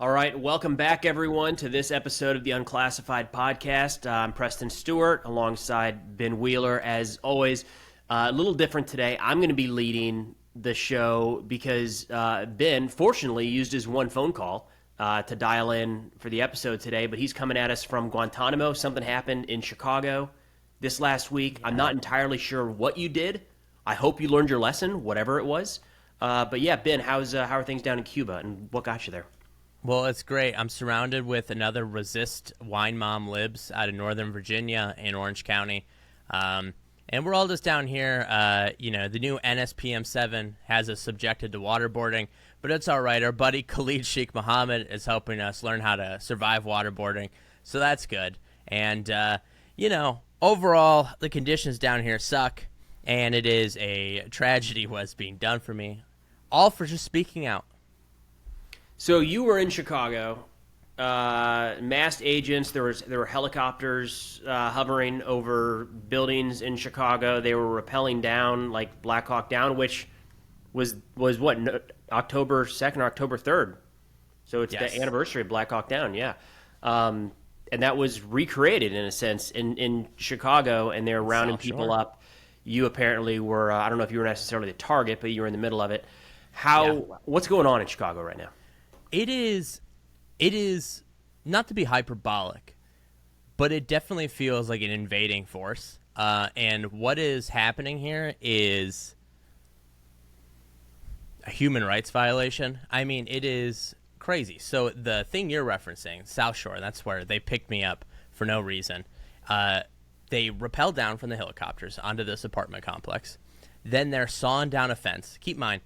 All right, welcome back, everyone, to this episode of the Unclassified podcast. I'm Preston Stewart alongside Ben Wheeler. As always, a little different today. I'm going to be leading the show because Ben, fortunately, used his one phone call to dial in for the episode today, but he's coming at us from Guantanamo. Something happened in Chicago this last week. I'm not entirely sure what you did. I hope you learned your lesson, whatever it was. But yeah, Ben, how are things down in Cuba, and what got you there? Well, it's great. I'm surrounded with another resist wine mom libs out of Northern Virginia and Orange County. And we're all just down here. The new NSPM 7 has us subjected to waterboarding, but it's all right. Our buddy Khalid Sheikh Mohammed is helping us learn how to survive waterboarding, so that's good. And, overall, the conditions down here suck, and it is a tragedy what's being done for me, all for just speaking out. So you were in Chicago, masked agents. There were helicopters hovering over buildings in Chicago. They were rappelling down like Black Hawk Down, which was what, October 2nd or October 3rd. So it's Yes. the anniversary of Black Hawk Down, yeah. And that was recreated in a sense in Chicago, and they're rounding South people Shore. up. You apparently were. I don't know if you were necessarily the target, but you were in the middle of it. Yeah. What's going on in Chicago right now? It is not to be hyperbolic, but it definitely feels like an invading force. And what is happening here is a human rights violation. I mean, it is crazy. So the thing you're referencing, South Shore, that's where they picked me up for no reason. They rappelled down from the helicopters onto this apartment complex. Then they're sawing down a fence. Keep in mind,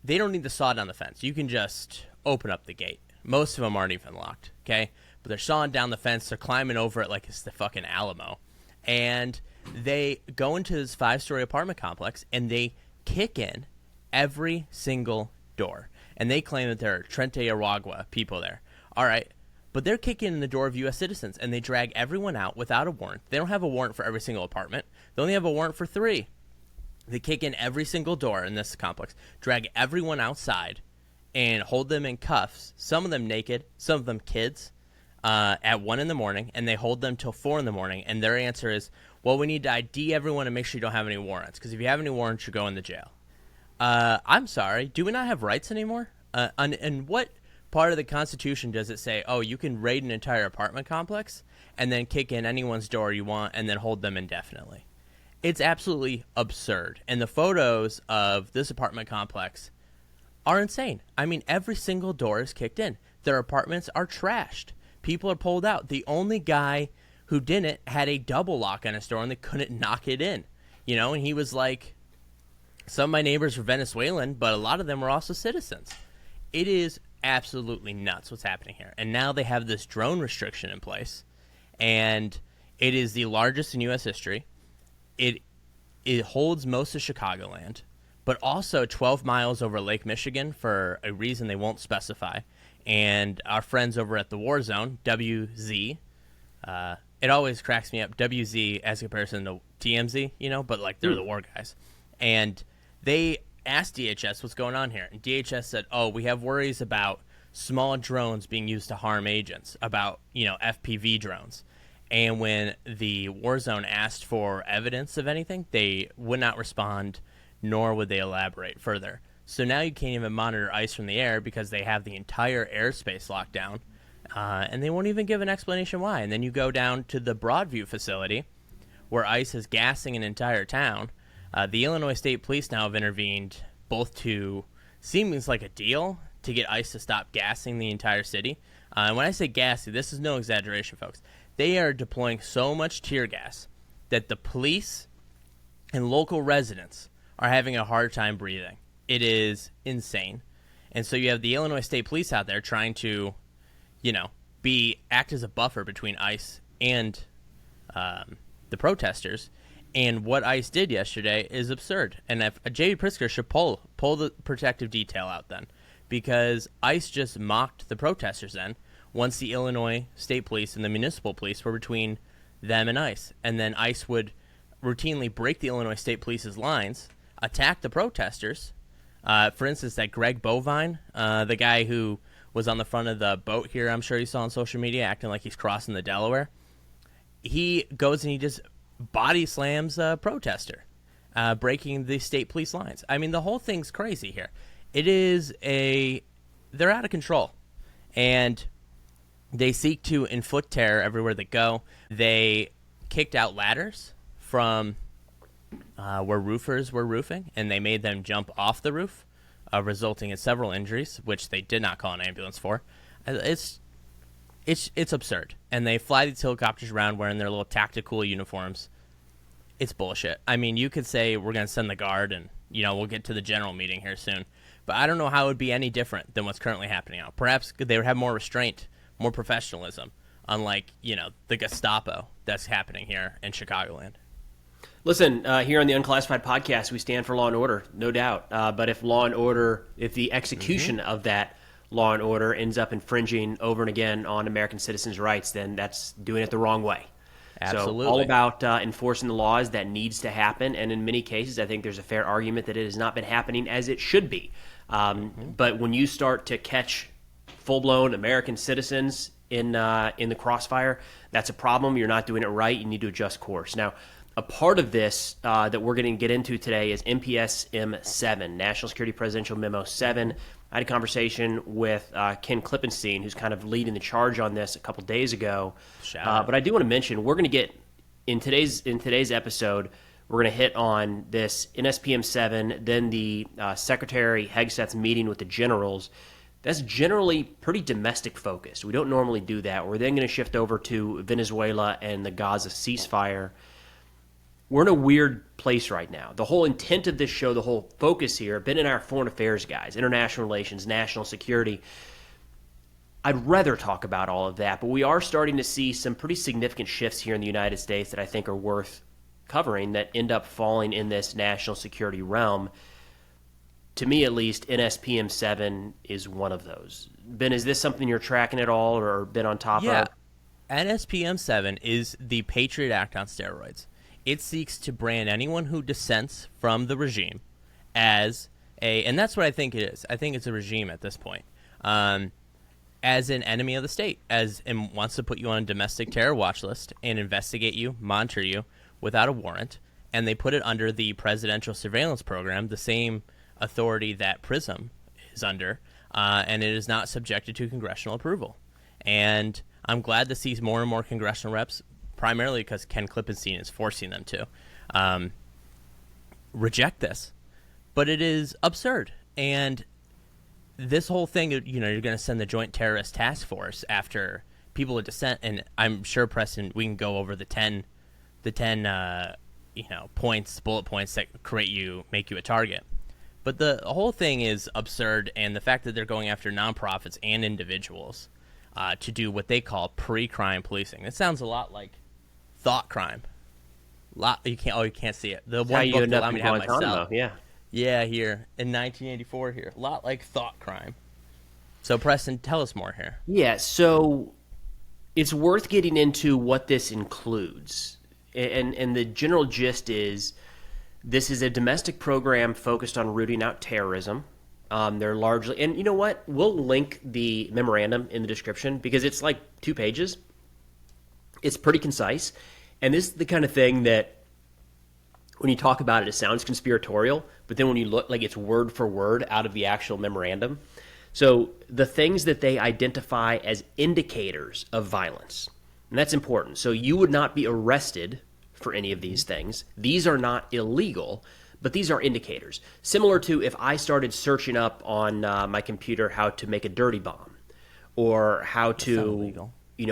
they don't need to saw down the fence. You can just open up the gate. Most of them aren't even locked, okay? But they're sawing down the fence. They're climbing over it like it's the fucking Alamo. And they go into this 5-story apartment complex, and they kick in every single door. And they claim that there are Trente Aragua people there. All right. But they're kicking in the door of U.S. citizens, and they drag everyone out without a warrant. They don't have a warrant for every single apartment. They only have a warrant for 3. They kick in every single door in this complex, drag everyone outside, and hold them in cuffs, some of them naked, some of them kids, at 1 in the morning, and they hold them till 4 in the morning. And their answer is, well, we need to ID everyone and make sure you don't have any warrants, because if you have any warrants, you're going to jail. I'm sorry, do we not have rights anymore? And what part of the Constitution does it say, oh, you can raid an entire apartment complex and then kick in anyone's door you want and then hold them indefinitely? It's absolutely absurd. And the photos of this apartment complex are insane. I mean, every single door is kicked in. Their apartments are trashed. People are pulled out. The only guy who didn't had a double lock on his door and they couldn't knock it in. And he was like, some of my neighbors were Venezuelan, but a lot of them were also citizens. It is absolutely nuts what's happening here. And now they have this drone restriction in place, and it is the largest in U.S. history. It holds most of Chicagoland, but also 12 miles over Lake Michigan for a reason they won't specify. And our friends over at the War Zone, WZ, it always cracks me up, WZ as a comparison to TMZ, but like they're the war guys. And they asked DHS what's going on here. And DHS said, oh, we have worries about small drones being used to harm agents, about, FPV drones. And when the War Zone asked for evidence of anything, they would not respond, nor would they elaborate further. So now you can't even monitor ICE from the air because they have the entire airspace locked down, and they won't even give an explanation why. And then you go down to the Broadview facility, where ICE is gassing an entire town. The Illinois State Police now have intervened both to seems like a deal to get ICE to stop gassing the entire city. And when I say gassing, this is no exaggeration, folks. They are deploying so much tear gas that the police and local residents are having a hard time breathing. It is insane. And so you have the Illinois State Police out there trying to, act as a buffer between ICE and the protesters. And what ICE did yesterday is absurd. And if J.B. Pritzker should pull the protective detail out then, because ICE just mocked the protesters then once the Illinois State Police and the municipal police were between them and ICE. And then ICE would routinely break the Illinois State Police's lines, attack the protesters. For instance, that Greg Bovine, the guy who was on the front of the boat here, I'm sure you saw on social media, acting like he's crossing the Delaware. He goes and he just body slams a protester, breaking the state police lines. I mean, the whole thing's crazy here. They're out of control. And they seek to inflict terror everywhere they go. They kicked out ladders from where roofers were roofing, and they made them jump off the roof, resulting in several injuries, which they did not call an ambulance for. It's absurd. And they fly these helicopters around wearing their little tactical uniforms. It's bullshit. I mean, you could say we're going to send the guard and, we'll get to the general meeting here soon. But I don't know how it would be any different than what's currently happening now. Perhaps they would have more restraint, more professionalism, unlike, the Gestapo that's happening here in Chicagoland. Listen, here on the Unclassified podcast, we stand for law and order, no doubt. But if the execution of that law and order ends up infringing over and again on American citizens' rights, then that's doing it the wrong way. Absolutely. So all about enforcing the laws, that needs to happen. And in many cases, I think there's a fair argument that it has not been happening as it should be. But when you start to catch full-blown American citizens in the crossfire, that's a problem. You're not doing it right. You need to adjust course. Now, a part of this that we're going to get into today is NPSM 7, National Security Presidential Memo 7. I had a conversation with Ken Klippenstein, who's kind of leading the charge on this a couple days ago. But I do want to mention, we're going to get, in today's episode, we're going to hit on this NSPM 7, then the Secretary Hegseth's meeting with the generals. That's generally pretty domestic focused. We don't normally do that. We're then going to shift over to Venezuela and the Gaza ceasefire. We're in a weird place right now. The whole intent of this show, the whole focus here, been in our foreign affairs guys, international relations, national security. I'd rather talk about all of that, but we are starting to see some pretty significant shifts here in the United States that I think are worth covering that end up falling in this national security realm. To me, at least, NSPM 7 is one of those. Ben, is this something you're tracking at all or been on top of? Yeah, NSPM 7 is the Patriot Act on steroids. It seeks to brand anyone who dissents from the regime as and that's what I think it is. I think it's a regime at this point, as an enemy of the state, and wants to put you on a domestic terror watch list and investigate you, monitor you without a warrant, and they put it under the Presidential Surveillance Program, the same authority that PRISM is under, and it is not subjected to congressional approval. And I'm glad to see more and more congressional reps, primarily because Ken Klippenstein is forcing them to reject this. But it is absurd. And this whole thing, you're going to send the Joint Terrorist Task Force after people of dissent, and I'm sure, Preston, we can go over the 10 points, bullet points that make you a target. But the whole thing is absurd, and the fact that they're going after nonprofits and individuals to do what they call pre-crime policing. It sounds a lot like thought crime. You can't see it. The one book that allowed me to have myself. Yeah, here in 1984 here. A lot like thought crime. So, Preston, tell us more here. Yeah, so it's worth getting into what this includes. And the general gist is this is a domestic program focused on rooting out terrorism. They're largely, and you know what? We'll link the memorandum in the description because it's like 2 pages. It's pretty concise. And this is the kind of thing that when you talk about it, it sounds conspiratorial, but then when you look, like, it's word for word out of the actual memorandum. So the things that they identify as indicators of violence, and that's important. So you would not be arrested for any of these things. These are not illegal, but these are indicators. Similar to if I started searching up on my computer how to make a dirty bomb or how to,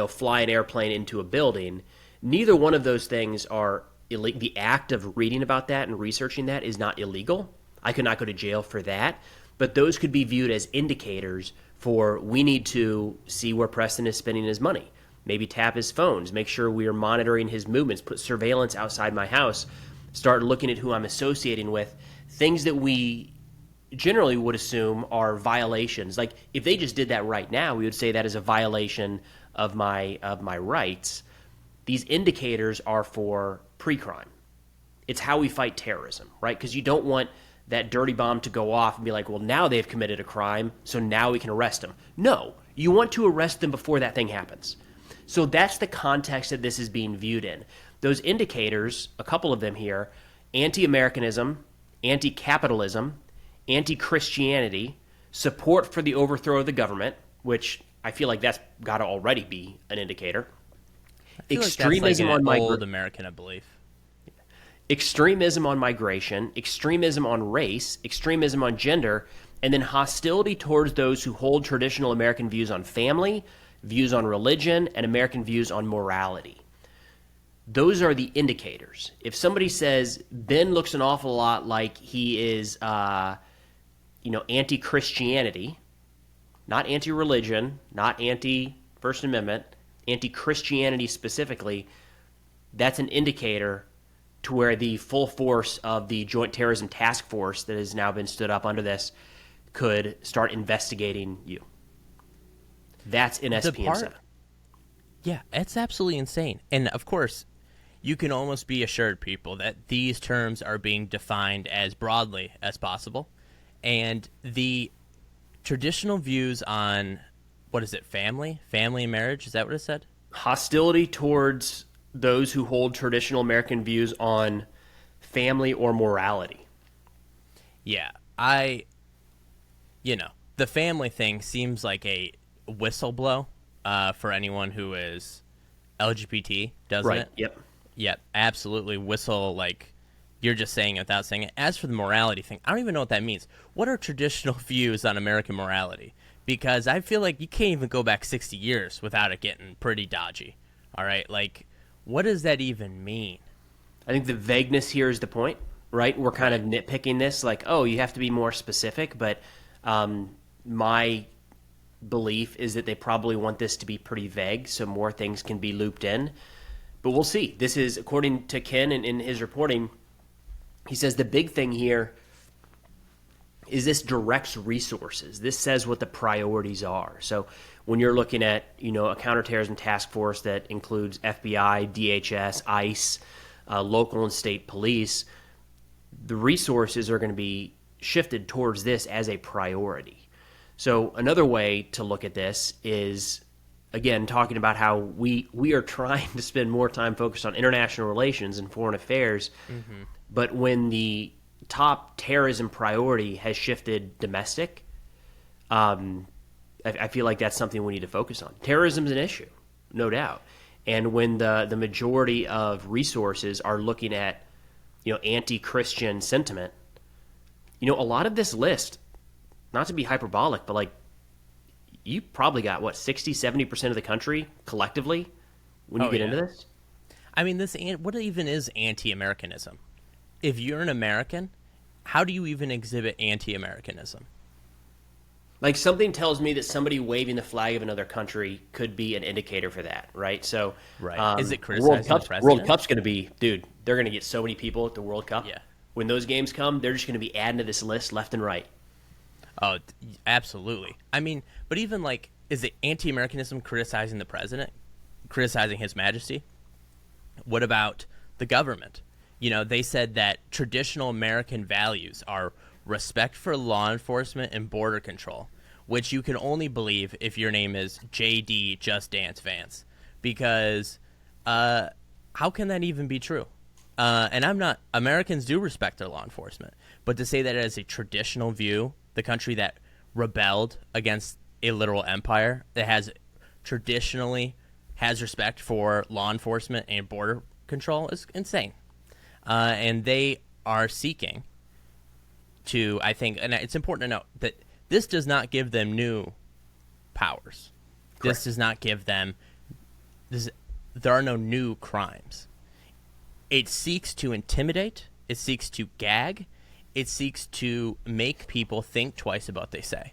fly an airplane into a building, neither one of those things are illegal. The act of reading about that and researching that is not illegal. I could not go to jail for that, but those could be viewed as indicators for we need to see where Preston is spending his money. Maybe tap his phones, make sure we are monitoring his movements, put surveillance outside my house, start looking at who I'm associating with, things that we generally would assume are violations. Like if they just did that right now, we would say that is a violation of my rights. These indicators are for pre-crime. It's how we fight terrorism, right? Because you don't want that dirty bomb to go off and be like, well, now they've committed a crime, so now we can arrest them. No, you want to arrest them before that thing happens. So that's the context that this is being viewed in. Those indicators, a couple of them here, anti-Americanism, anti-capitalism, anti-Christianity, support for the overthrow of the government, which I feel like that's got to already be an indicator. Extremism on old American belief. Extremism on migration, extremism on race, extremism on gender, and then hostility towards those who hold traditional American views on family, views on religion, and American views on morality. Those are the indicators. If somebody says Ben looks an awful lot like he is, anti-Christianity, not anti-religion, not anti-First Amendment, anti-Christianity specifically, that's an indicator to where the full force of the Joint Terrorism Task Force that has now been stood up under this could start investigating you. That's NSPM 7. Yeah, it's absolutely insane. And of course, you can almost be assured, people, that these terms are being defined as broadly as possible. And the traditional views on, family and marriage, is that what it said? Hostility towards those who hold traditional American views on family or morality. Yeah, the family thing seems like a whistleblow for anyone who is LGBT, doesn't it? Yep. Yep, absolutely. Whistle, like you're just saying it without saying it. As for the morality thing, I don't even know what that means. What are traditional views on American morality? Because I feel like you can't even go back 60 years without it getting pretty dodgy. All right, like, what does that even mean? I think the vagueness here is the point, right? We're kind of nitpicking this, like, oh, you have to be more specific, but my belief is that they probably want this to be pretty vague so more things can be looped in. But we'll see. This is, according to Ken in his reporting, he says the big thing here is this directs resources. This says what the priorities are. So when you're looking at, a counterterrorism task force that includes FBI, DHS, ICE, local and state police, the resources are going to be shifted towards this as a priority. So another way to look at this is, again, talking about how we are trying to spend more time focused on international relations and foreign affairs, but when the top terrorism priority has shifted domestic, I feel like that's something we need to focus on. Terrorism is an issue, no doubt. And when the majority of resources are looking at, anti-Christian sentiment, a lot of this list, not to be hyperbolic, but like, you probably got, 60, 70% of the country collectively when you get into this? I mean, what even is anti-Americanism? If you're an American, how do you even exhibit anti-Americanism? Like, something tells me that somebody waving the flag of another country could be an indicator for that, right? So, is it criticizing the president? World Cup's going to be, dude, they're going to get so many people at the World Cup. Yeah. When those games come, they're just going to be adding to this list left and right. Oh, absolutely. I mean, but even like, is it anti-Americanism criticizing the president, criticizing His Majesty? What about the government? They said that traditional American values are respect for law enforcement and border control, which you can only believe if your name is JD Just Dance Vance, because how can that even be true? And Americans do respect their law enforcement, but to say that as a traditional view, the country that rebelled against a literal empire that traditionally has respect for law enforcement and border control is insane. And they are seeking to, I think, and it's important to note that this does not give them new powers. Correct. This does not give them, there are no new crimes. It seeks to intimidate, it seeks to gag, it seeks to make people think twice about what they say.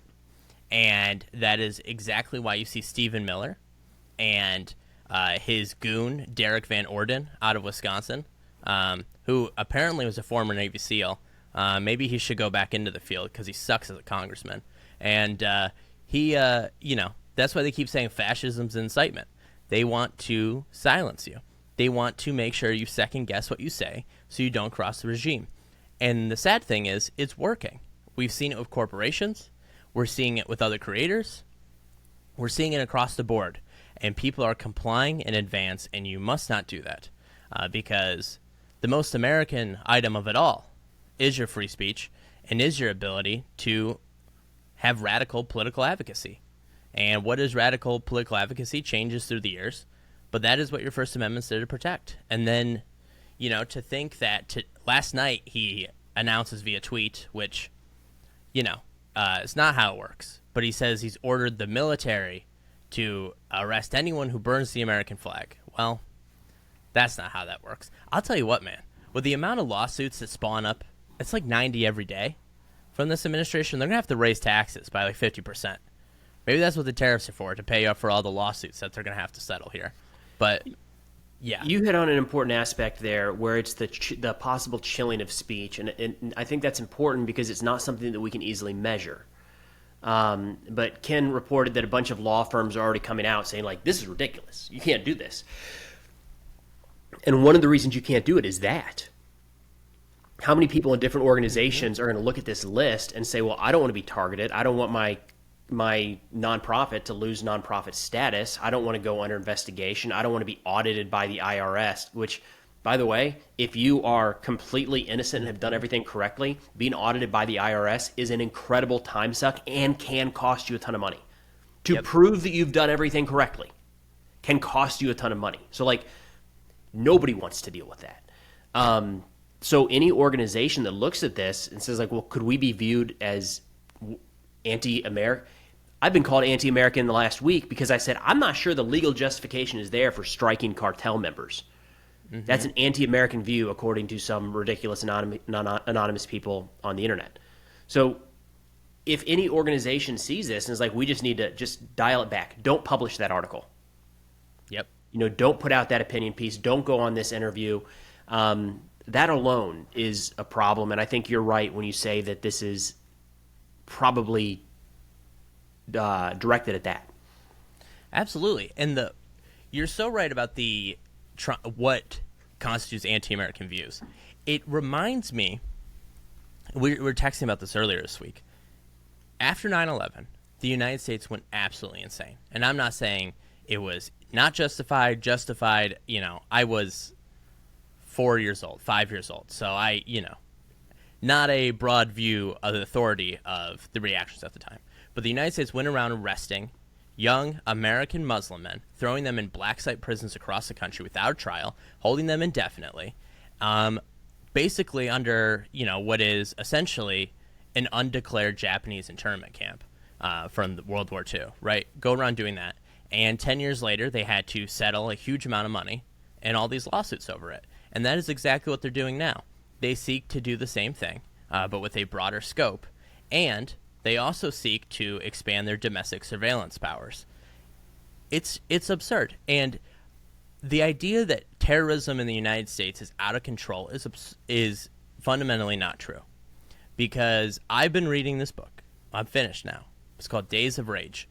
And that is exactly why you see Stephen Miller and his goon, Derek Van Orden, out of Wisconsin, who apparently was a former Navy SEAL. Maybe he should go back into the field because he sucks as a congressman. And that's why they keep saying fascism's incitement. They want to silence you. They want to make sure you second guess what you say so you don't cross the regime. And the sad thing is, it's working. We've seen it with corporations. We're seeing it with other creators. We're seeing it across the board. And people are complying in advance, and you must not do that. Because the most American item of it all is your free speech and is your ability to have radical political advocacy. And what is radical political advocacy changes through the years, but that is what your First Amendment's there to protect. And then, to think that last night he announces via tweet, which, it's not how it works, but he says he's ordered the military to arrest anyone who burns the American flag. Well, that's not how that works. I'll tell you what, man, with the amount of lawsuits that spawn up, it's like 90 every day from this administration. They're going to have to raise taxes by like 50%. Maybe that's what the tariffs are for, to pay up for all the lawsuits that they're going to have to settle here. But, yeah. You hit on an important aspect there where it's the possible chilling of speech. And I think that's important because it's not something that we can easily measure. But Ken reported that a bunch of law firms are already coming out saying, like, this is ridiculous. You can't do this. And one of the reasons you can't do it is that. How many people in different organizations are going to look at this list and say, well, I don't want to be targeted. I don't want my nonprofit to lose nonprofit status. I don't want to go under investigation. I don't want to be audited by the IRS, which, by the way, if you are completely innocent and have done everything correctly, being audited by the IRS is an incredible time suck and can cost you a ton of money. To prove that you've done everything correctly can cost you a ton of money. So, like, nobody wants to deal with that. So any organization that looks at this and says, like, well, could we be viewed as anti-American? I've been called anti-American in the last week because I said, I'm not sure the legal justification is there for striking cartel members. Mm-hmm. That's an anti-American view, according to some ridiculous anonymous people on the internet. So if any organization sees this and is like, we just need to just dial it back. Don't publish that article. Yep. Don't put out that opinion piece. Don't go on this interview. That alone is a problem. And I think you're right when you say that this is probably directed at that. Absolutely. And you're so right about what constitutes anti-American views. It reminds me, we were texting about this earlier this week. After 9/11, the United States went absolutely insane. And I'm not saying it was not justified. I was 5 years old. So not a broad view of the authority of the reactions at the time. But the United States went around arresting young American Muslim men, throwing them in black site prisons across the country without a trial, holding them indefinitely, basically under, what is essentially an undeclared Japanese internment camp from World War II, right? Go around doing that. And 10 years later, they had to settle a huge amount of money and all these lawsuits over it. And that is exactly what they're doing now. They seek to do the same thing, but with a broader scope. And they also seek to expand their domestic surveillance powers. It's absurd. And the idea that terrorism in the United States is out of control is fundamentally not true. Because I've been reading this book. I'm finished now. It's called Days of Rage.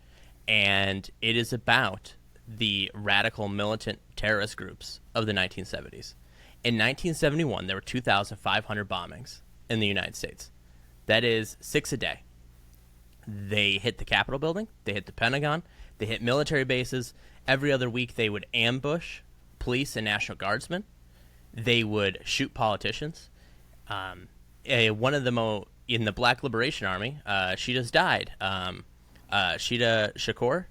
And it is about the radical militant terrorist groups of the 1970s. In 1971, there were 2,500 bombings in the United States. That is 6 a day. They hit the Capitol building. They hit the Pentagon. They hit military bases. Every other week, they would ambush police and National Guardsmen. They would shoot politicians. One of them in the Black Liberation Army, she just died. Shida Shakur.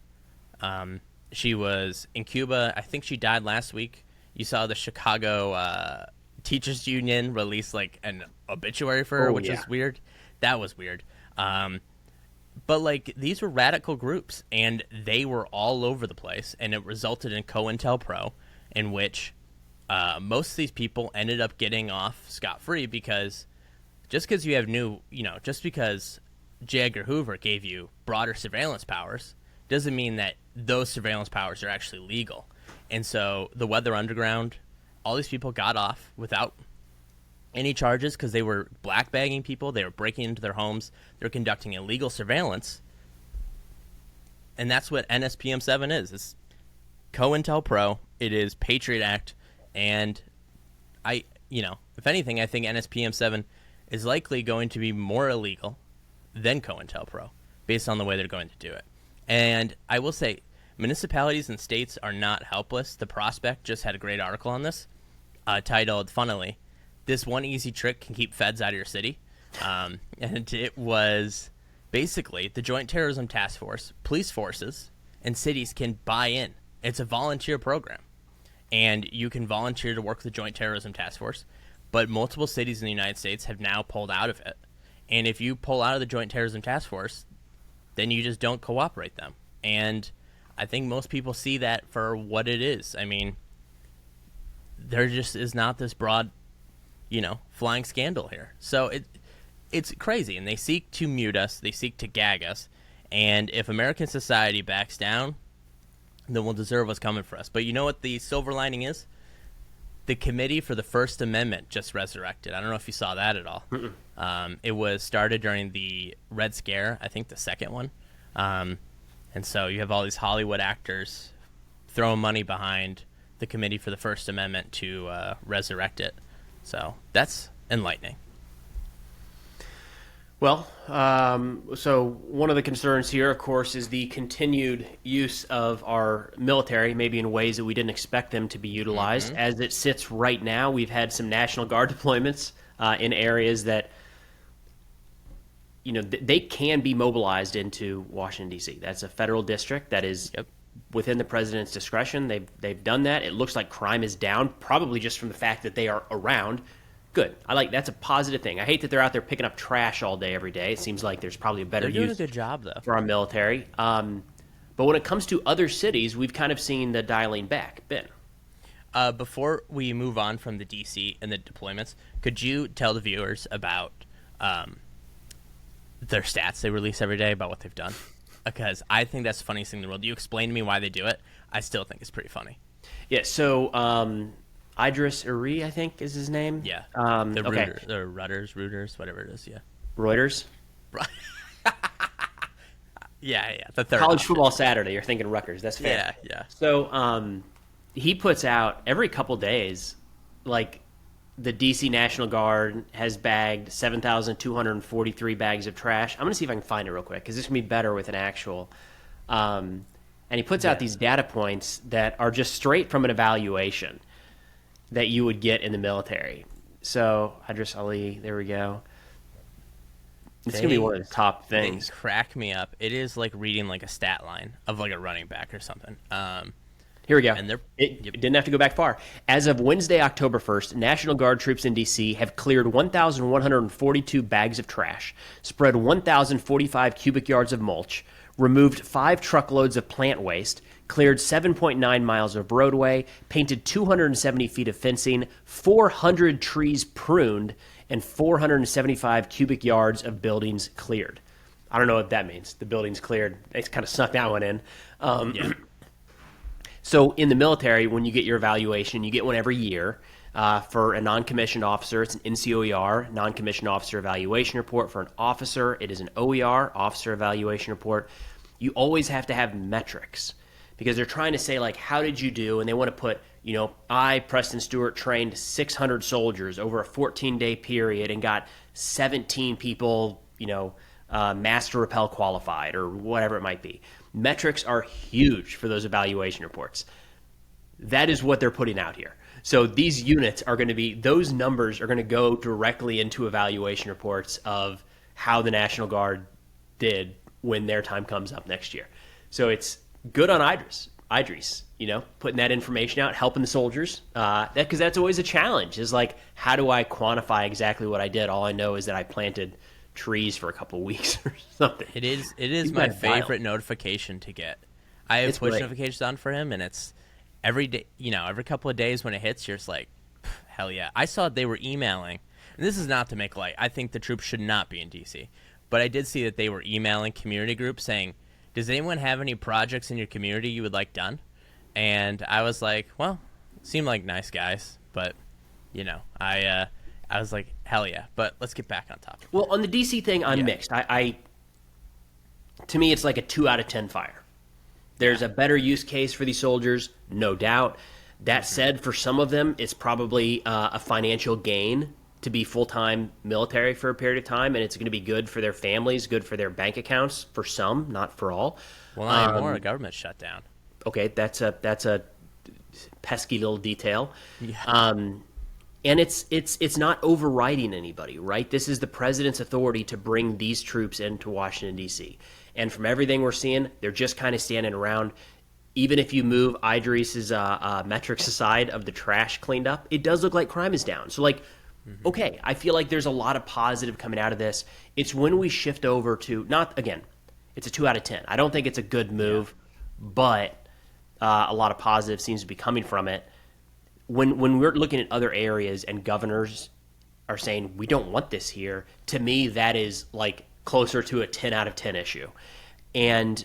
She was in Cuba. I think she died last week. You saw the Chicago Teachers Union release like an obituary for her, which is weird. That was weird. But like these were radical groups, and they were all over the place, and it resulted in COINTELPRO, in which most of these people ended up getting off scot-free because just because you have just because J. Edgar Hoover gave you broader surveillance powers doesn't mean that those surveillance powers are actually legal. And so the Weather Underground, all these people got off without any charges because they were black-bagging people. They were breaking into their homes. They were conducting illegal surveillance. And that's what NSPM 7 is. It's COINTELPRO. It is Patriot Act. And if anything, I think NSPM 7 is likely going to be more illegal than COINTELPRO based on the way they're going to do it. And I will say, municipalities and states are not helpless. The Prospect just had a great article on this, titled, funnily, "This One Easy Trick Can Keep Feds Out of Your City." And it was basically the Joint Terrorism Task Force, police forces, and cities can buy in. It's a volunteer program. And you can volunteer to work with the Joint Terrorism Task Force. But multiple cities in the United States have now pulled out of it. And if you pull out of the Joint Terrorism Task Force, then you just don't cooperate them. And I think most people see that for what it is. I mean, there just is not this broad, flying scandal here. So it's crazy. And they seek to mute us. They seek to gag us. And if American society backs down, then we'll deserve what's coming for us. But you know what the silver lining is? The Committee for the First Amendment just resurrected. I don't know if you saw that at all. It was started during the Red Scare, I think the second one. And so you have all these Hollywood actors throwing money behind the Committee for the First Amendment to resurrect it. So that's enlightening. Well, so one of the concerns here, of course, is the continued use of our military, maybe in ways that we didn't expect them to be utilized. As it sits right now, we've had some National Guard deployments in areas that, they can be mobilized into Washington, D.C. That's a federal district that is within the president's discretion. They've done that. It looks like crime is down, probably just from the fact that they are around. Good. That's a positive thing. I hate that they're out there picking up trash all day, every day. It seems like there's probably a better They're doing use a good job, though, for our military. But when it comes to other cities, we've kind of seen the dialing back. Ben. Before we move on from the D.C. and the deployments, could you tell the viewers about their stats they release every day, about what they've done? Because I think that's the funniest thing in the world. You explain to me why they do it. I still think it's pretty funny. Yeah, so Idris Uri, I think, is his name. Yeah. Okay. Reuters, whatever it is, yeah. Reuters? Yeah. The third College option. Football Saturday. You're thinking Rutgers. That's fair. Yeah. So he puts out every couple days, like the D.C. National Guard has bagged 7,243 bags of trash. I'm going to see if I can find it real quick because this can be better with an actual. And he puts out these data points that are just straight from an evaluation that you would get in the military. So, Idris Ali, there we go. It's going to be one of the top things. They crack me up. It is like reading like a stat line of like a running back or something. Here we go. And it didn't have to go back far. As of Wednesday, October 1st, National Guard troops in D.C. have cleared 1,142 bags of trash, spread 1,045 cubic yards of mulch, removed 5 truckloads of plant waste, cleared 7.9 miles of roadway, painted 270 feet of fencing, 400 trees pruned, and 475 cubic yards of buildings cleared. I don't know what that means. The buildings cleared. They kind of snuck that one in. So in the military, when you get your evaluation, you get one every year. For a non-commissioned officer, it's an NCOER, non-commissioned officer evaluation report. For an officer, it is an OER, officer evaluation report. You always have to have metrics because they're trying to say, like, how did you do? And they want to put, I, Preston Stewart, trained 600 soldiers over a 14-day period and got 17 people, master rappel qualified or whatever it might be. Metrics are huge for those evaluation reports. That is what they're putting out here. So these units are going to be, those numbers are going to go directly into evaluation reports of how the National Guard did when their time comes up next year. So it's good on Idris, putting that information out, helping the soldiers. Because that's always a challenge, is like, how do I quantify exactly what I did? All I know is that I planted trees for a couple weeks or something. It is my favorite notification to get. I have push notifications on for him, and it's every day, every couple of days when it hits, you're just like, hell yeah. I saw they were emailing, and this is not to make light. I think the troops should not be in D.C., but I did see that they were emailing community groups saying, does anyone have any projects in your community you would like done? And I was like, well, seem like nice guys, but, I was like, hell yeah. But let's get back on topic. Well, on the D.C. thing, I'm mixed. To me, it's like a 2 out of 10 fire. There's a better use case for these soldiers, no doubt. That said, for some of them, it's probably a financial gain to be full-time military for a period of time, and it's going to be good for their families, good for their bank accounts, for some, not for all. Well, not anymore. A government shutdown. Okay, that's a pesky little detail. Yeah. And it's not overriding anybody, right? This is the president's authority to bring these troops into Washington, D.C. And from everything we're seeing, they're just kind of standing around. Even if you move Idris's metrics aside of the trash cleaned up, it does look like crime is down. So, like, okay, I feel like there's a lot of positive coming out of this. It's when we shift over to, not, again, it's a 2 out of 10. I don't think it's a good move, but a lot of positive seems to be coming from it. When we're looking at other areas and governors are saying, we don't want this here, to me, that is like closer to a 10 out of 10 issue. And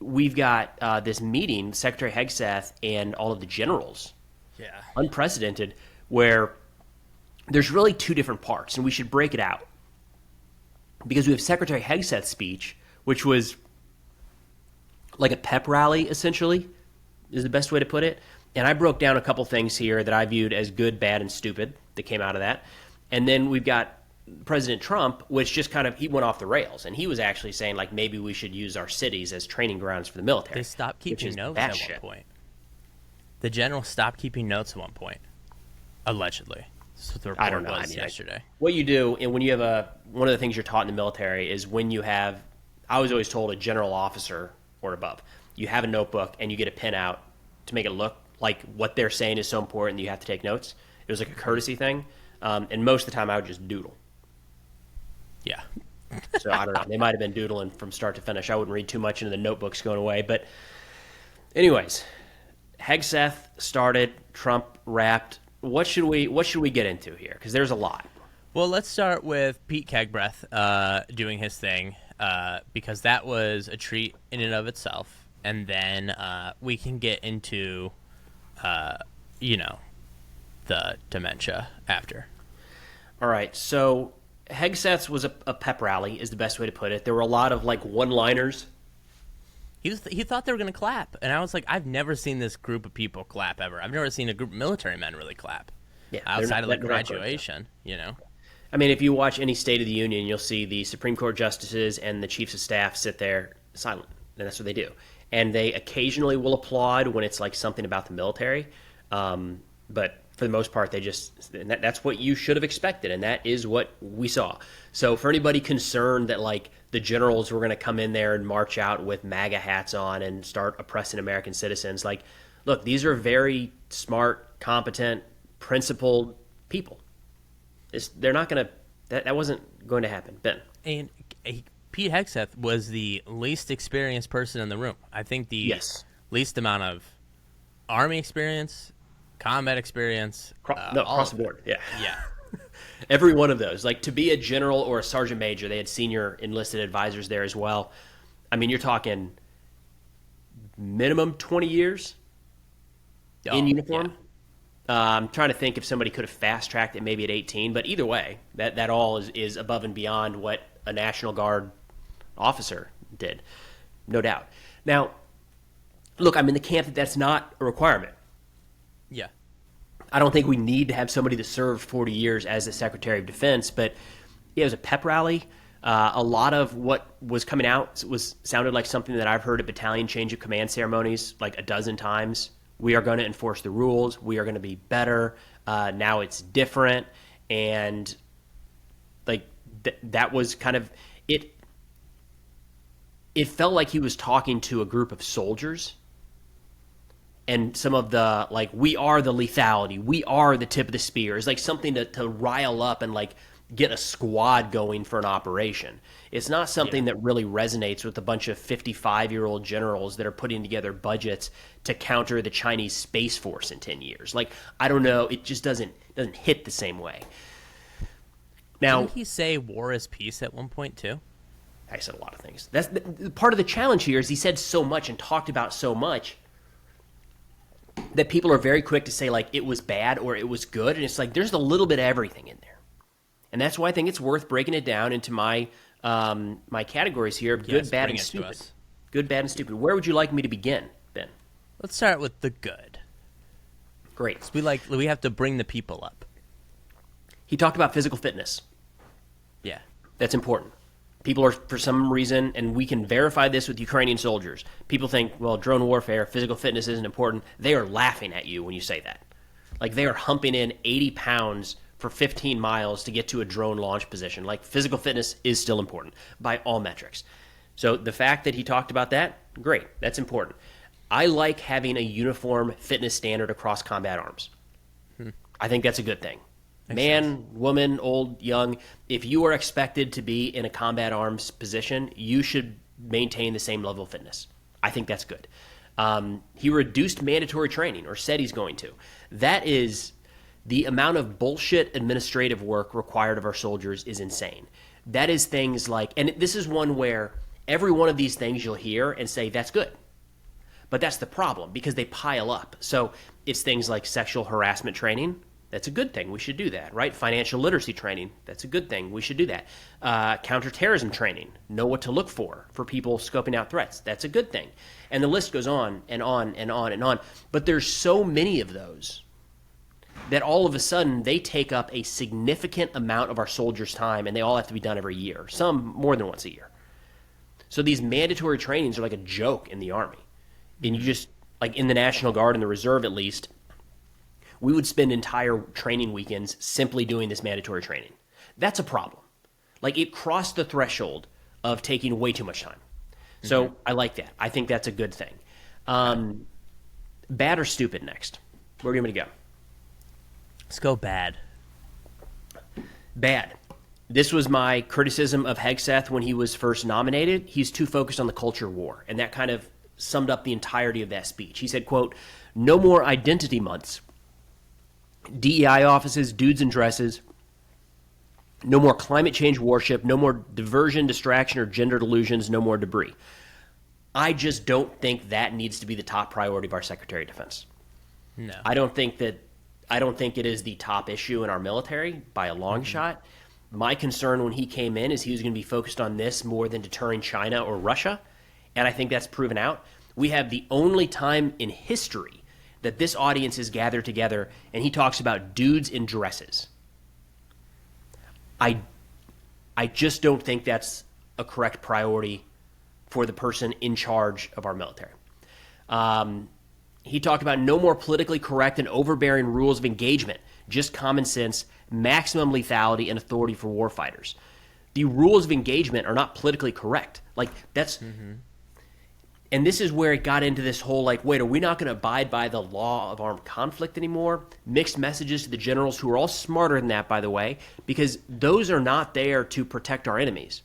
we've got this meeting, Secretary Hegseth and all of the generals, unprecedented, where there's really two different parts, and we should break it out. Because we have Secretary Hegseth's speech, which was like a pep rally, essentially, is the best way to put it. And I broke down a couple things here that I viewed as good, bad, and stupid that came out of that. And then we've got President Trump, which just kind of, he went off the rails. And he was actually saying, like, maybe we should use our cities as training grounds for the military. They stopped keeping notes at one point. The general stopped keeping notes at one point, allegedly. That's what the report was yesterday. What you do, and when you have one of the things you're taught in the military is when you have, I was always told a general officer or above, you have a notebook and you get a pen out to make it look like what they're saying is so important that you have to take notes. It was like a courtesy thing. And most of the time I would just doodle. Yeah. So I don't know. They might have been doodling from start to finish. I wouldn't read too much into the notebooks going away. But anyways, Hegseth started, Trump wrapped. What should we get into here? Because there's a lot. Well, let's start with Pete Kegbreath doing his thing because that was a treat in and of itself. And then we can get into, the dementia after. All right. So Hegseth's was a pep rally is the best way to put it. There were a lot of like one-liners. He thought they were going to clap. And I was like, I've never seen this group of people clap ever. I've never seen a group of military men really clap. Yeah, outside of like graduation, I mean, if you watch any State of the Union, you'll see the Supreme Court justices and the chiefs of staff sit there silent. And that's what they do. And they occasionally will applaud when it's like something about the military. But for the most part, that's what you should have expected. And that is what we saw. So for anybody concerned that like the generals were going to come in there and march out with MAGA hats on and start oppressing American citizens, like, look, these are very smart, competent, principled people. They're not going to, that wasn't going to happen. Ben. And Pete Hegseth was the least experienced person in the room. I think the least amount of Army experience, combat experience. Across the board. Yeah. Yeah. Every one of those. Like, to be a general or a sergeant major, they had senior enlisted advisors there as well. I mean, you're talking minimum 20 years in uniform. Yeah. I'm trying to think if somebody could have fast-tracked it maybe at 18, but either way, that all is above and beyond what a National Guard officer did, no doubt. Now, look, I'm in the camp that that's not a requirement. Yeah. I don't think we need to have somebody that served 40 years as the Secretary of Defense, but yeah, it was a pep rally. A lot of what was coming out sounded like something that I've heard at battalion change of command ceremonies like a dozen times. We are going to enforce the rules. We are going to be better. Now it's different. And like that was kind of it. It felt like he was talking to a group of soldiers. And some of the, like, we are the lethality. We are the tip of the spear. It's like something to rile up and, like, get a squad going for an operation. It's not something that really resonates with a bunch of 55-year-old generals that are putting together budgets to counter the Chinese Space Force in 10 years. Like, I don't know. It just doesn't hit the same way. Now, didn't he say war is peace at one point, too? I said a lot of things. That's part of the challenge here is he said so much and talked about so much that people are very quick to say, like, it was bad or it was good. And it's like, there's a little bit of everything in there. And that's why I think it's worth breaking it down into my my categories here of good, bad, and stupid. Good, bad, and stupid. Where would you like me to begin, Ben? Let's start with the good. Great. We have to bring the people up. He talked about physical fitness. Yeah. That's important. People are, for some reason, and we can verify this with Ukrainian soldiers, people think, well, drone warfare, physical fitness isn't important. They are laughing at you when you say that. Like, they are humping in 80 pounds for 15 miles to get to a drone launch position. Like, physical fitness is still important by all metrics. So the fact that he talked about that, great. That's important. I like having a uniform fitness standard across combat arms. I think that's a good thing. Man, woman, old, young, if you are expected to be in a combat arms position, you should maintain the same level of fitness. I think that's good. He reduced mandatory training, or said he's going to. That is, the amount of bullshit administrative work required of our soldiers is insane. That is things like, and this is one where every one of these things you'll hear and say, that's good. But that's the problem, because they pile up. So it's things like sexual harassment training. That's a good thing. We should do that, right? Financial literacy training. That's a good thing. We should do that. Counterterrorism training. Know what to look for people scoping out threats. That's a good thing. And the list goes on and on and on and on. But there's so many of those that all of a sudden they take up a significant amount of our soldiers' time, and they all have to be done every year, some more than once a year. So these mandatory trainings are like a joke in the Army. And you just, like in the National Guard and the Reserve at least, we would spend entire training weekends simply doing this mandatory training. That's a problem. Like, it crossed the threshold of taking way too much time. So I like that. I think that's a good thing. Bad or stupid next? Where do you want me to go? Let's go bad. Bad. This was my criticism of Hegseth when he was first nominated. He's too focused on the culture war, and that kind of summed up the entirety of that speech. He said, quote, "No more identity months. DEI offices, dudes in dresses. No more climate change worship. No more diversion, distraction, or gender delusions. No more debris." I just don't think that needs to be the top priority of our Secretary of Defense. No. I don't think it is the top issue in our military by a long shot. My concern when he came in is he was going to be focused on this more than deterring China or Russia, and I think that's proven out. We have the only time in history that this audience is gathered together, and he talks about dudes in dresses. I just don't think that's a correct priority for the person in charge of our military. He talked about no more politically correct and overbearing rules of engagement, just common sense, maximum lethality, and authority for warfighters. The rules of engagement are not politically correct. Like, that's... And this is where it got into this whole, like, wait, are we not going to abide by the law of armed conflict anymore? Mixed messages to the generals, who are all smarter than that, by the way, because those are not there to protect our enemies.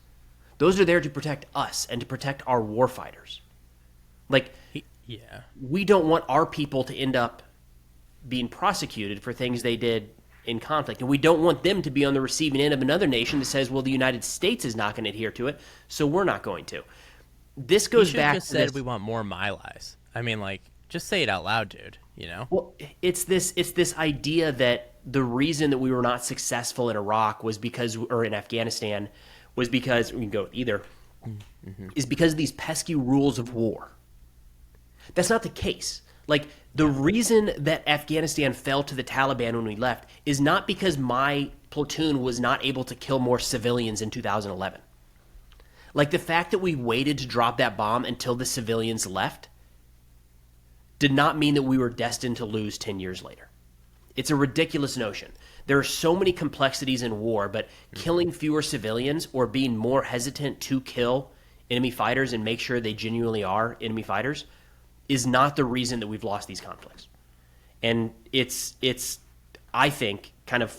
Those are there to protect us and to protect our warfighters. Like, Yeah. we don't want our people to end up being prosecuted for things they did in conflict. And we don't want them to be on the receiving end of another nation that says, well, the United States is not going to adhere to it, so we're not going to. This goes back just to said this. we want more milais. I mean, like, just say it out loud, dude, you know? Well, it's this idea that the reason that we were not successful in Iraq was because, or in Afghanistan, was because, we can go with either, is because of these pesky rules of war. That's not the case. Like, the reason that Afghanistan fell to the Taliban when we left is not because my platoon was not able to kill more civilians in 2011. Like, the fact that we waited to drop that bomb until the civilians left did not mean that we were destined to lose 10 years later. It's a ridiculous notion. There are so many complexities in war, but killing fewer civilians or being more hesitant to kill enemy fighters and make sure they genuinely are enemy fighters is not the reason that we've lost these conflicts. And it's I think, kind of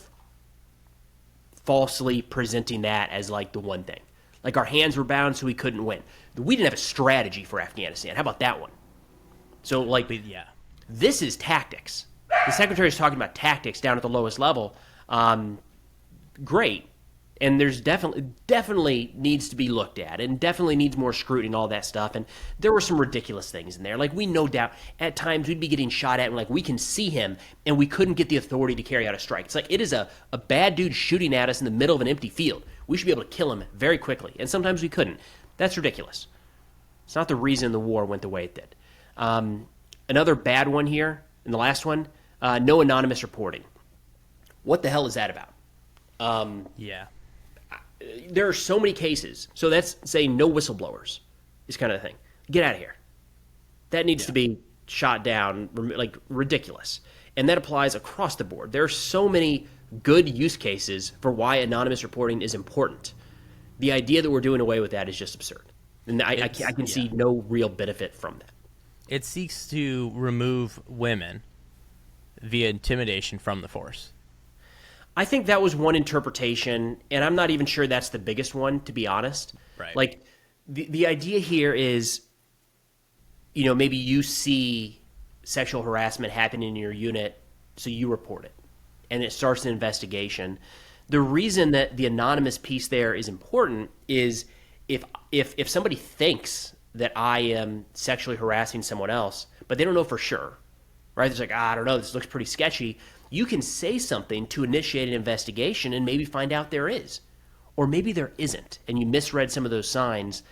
falsely presenting that as like the one thing. Like, our hands were bound, so we couldn't win. We didn't have a strategy for Afghanistan. How about that one? So, like, this is tactics. The Secretary is talking about tactics down at the lowest level. Great. And there's definitely needs to be looked at, and definitely needs more scrutiny and all that stuff. And there were some ridiculous things in there. Like, we no doubt, at times, we'd be getting shot at, and, like, we can see him, and we couldn't get the authority to carry out a strike. It's like, it is a bad dude shooting at us in the middle of an empty field. We should be able to kill him very quickly. And sometimes we couldn't. That's ridiculous. It's not the reason the war went the way it did. Another bad one here, and the last one, no anonymous reporting. What the hell is that about? Yeah. There are so many cases. So that's saying no whistleblowers is kind of the thing. Get out of here. That needs to be shot down, like ridiculous. And that applies across the board. There are so many good use cases for why anonymous reporting is important. The idea that we're doing away with that is just absurd. And I can see no real benefit from that. It seeks to remove women via intimidation from the force. I think that was one interpretation, and I'm not even sure that's the biggest one, to be honest. Right. Like, the idea here is, maybe you see sexual harassment happening in your unit, so you report it, and it starts an investigation. The reason that the anonymous piece there is important is if somebody thinks that I am sexually harassing someone else, but they don't know for sure, right? It's like, I don't know, this looks pretty sketchy. You can say something to initiate an investigation and maybe find out there is. Or maybe there isn't, and you misread some of those signs.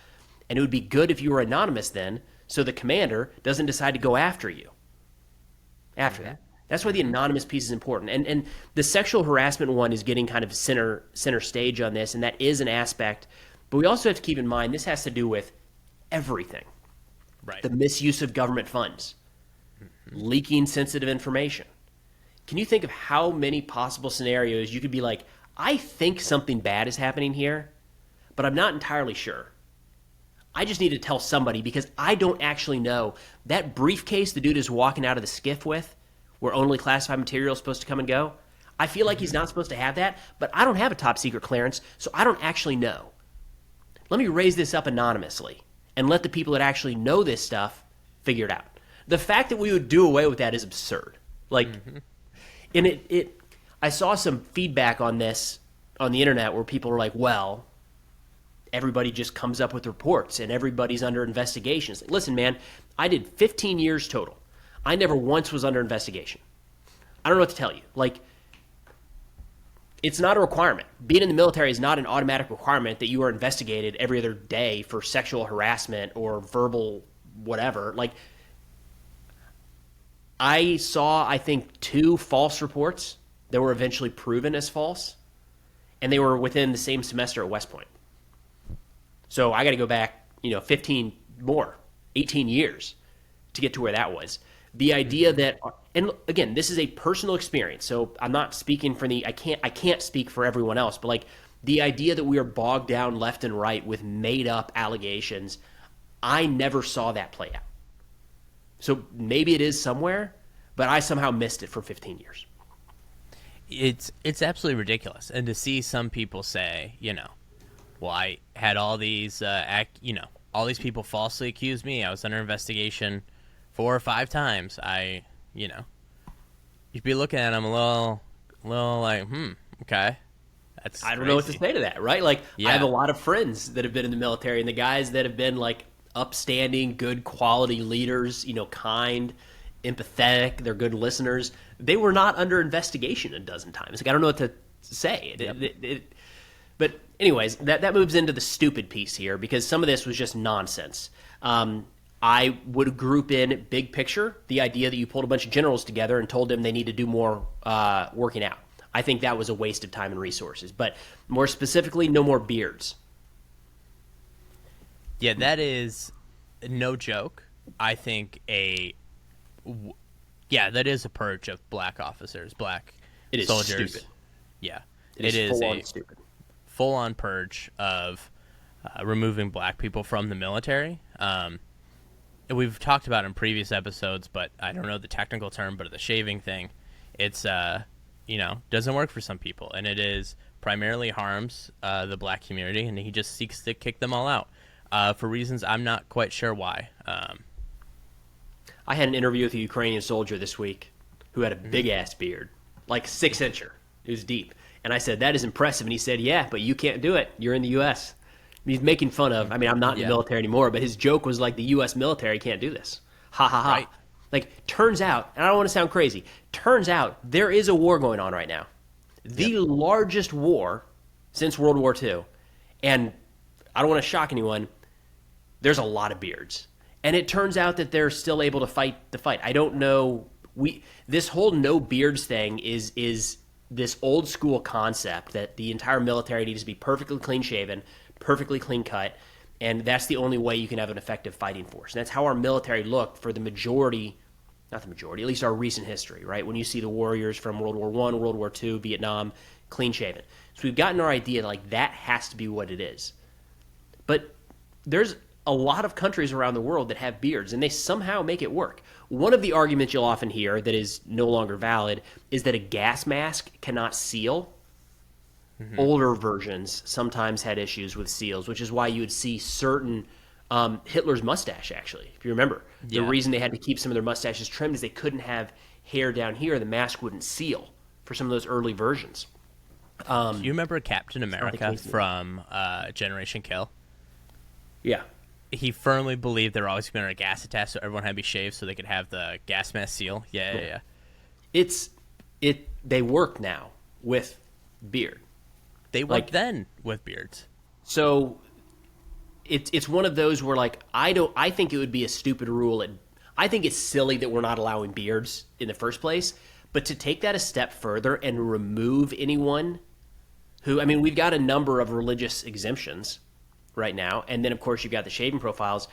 And it would be good if you were anonymous then, so the commander doesn't decide to go after you after that. That's why the anonymous piece is important. And the sexual harassment one is getting kind of center stage on this, and that is an aspect. But we also have to keep in mind this has to do with everything. Right. The misuse of government funds, leaking sensitive information. Can you think of how many possible scenarios you could be like, I think something bad is happening here, but I'm not entirely sure. I just need to tell somebody because I don't actually know. That briefcase the dude is walking out of the skiff with, where only classified material is supposed to come and go, I feel like he's not supposed to have that, but I don't have a top secret clearance, so I don't actually know. Let me raise this up anonymously and let the people that actually know this stuff figure it out. The fact that we would do away with that is absurd. Like, and I saw some feedback on this on the internet where people are like, well, everybody just comes up with reports and everybody's under investigation. It's like, listen, man, I did 15 years total. I never once was under investigation. I don't know what to tell you. Like, it's not a requirement. Being in the military is not an automatic requirement that you are investigated every other day for sexual harassment or verbal whatever. Like, I saw, I think, 2 false reports that were eventually proven as false, and they were within the same semester at West Point. So I got to go back, 18 years to get to where that was. The idea that, and again, this is a personal experience, so I'm not speaking for I can't speak for everyone else, but like the idea that we are bogged down left and right with made up allegations, I never saw that play out. So maybe it is somewhere, but I somehow missed it for 15 years. It's absolutely ridiculous. And to see some people say, well, I had all these all these people falsely accuse me. I was under investigation 4 or 5 times. You'd be looking at them a little like, okay. That's I don't crazy. know what to say to that, right? Like, Yeah. I have a lot of friends that have been in the military, and the guys that have been like upstanding, good quality leaders, kind, empathetic, they're good listeners. They were not under investigation a dozen times. Like, I don't know what to say. But anyways, that moves into the stupid piece here because some of this was just nonsense. I would group in big picture the idea that you pulled a bunch of generals together and told them they need to do more working out. I think that was a waste of time and resources. But more specifically, no more beards. Yeah, that is no joke. I think that is a purge of black officers, black It is soldiers. stupid. Yeah, It is full-on stupid. Full-on purge of removing black people from the military. We've talked about it in previous episodes, but I don't know the technical term, but the shaving thing, it's doesn't work for some people, and it is primarily harms the black community, and he just seeks to kick them all out for reasons I'm not quite sure why. I had an interview with a Ukrainian soldier this week who had a big-ass beard, like 6-incher. It was deep. And I said, that is impressive. And he said, yeah, but you can't do it. You're in the U.S. He's making fun of, I'm not in the military anymore, but his joke was like, the U.S. military can't do this. Ha, ha, ha. Right. Like, turns out, and I don't want to sound crazy, turns out there is a war going on right now. The largest war since World War II. And I don't want to shock anyone, there's a lot of beards. And it turns out that they're still able to fight the fight. I don't know. This whole no beards thing is this old school concept that the entire military needs to be perfectly clean shaven, perfectly clean cut, and that's the only way you can have an effective fighting force. And that's how our military looked for the majority, not the majority, at least our recent history, right? When you see the warriors from World War I, World War II, Vietnam, clean shaven. So we've gotten our idea like that has to be what it is. But there's a lot of countries around the world that have beards, and they somehow make it work. One of the arguments you'll often hear that is no longer valid is that a gas mask cannot seal. Mm-hmm. Older versions sometimes had issues with seals, which is why you would see certain Hitler's mustache, actually, if you remember. Yeah. The reason they had to keep some of their mustaches trimmed is they couldn't have hair down here. The mask wouldn't seal for some of those early versions. Do you remember Captain America from Generation Kill? Yeah. He firmly believed there were always going to be a gas attached, so everyone had to be shaved so they could have the gas mask seal. Yeah. They work now with beard. They worked then with beards. So it's one of those where I think it would be a stupid rule. I think it's silly that we're not allowing beards in the first place. But to take that a step further and remove anyone who, we've got a number of religious exemptions right now. And then, of course, you've got the shaving profiles.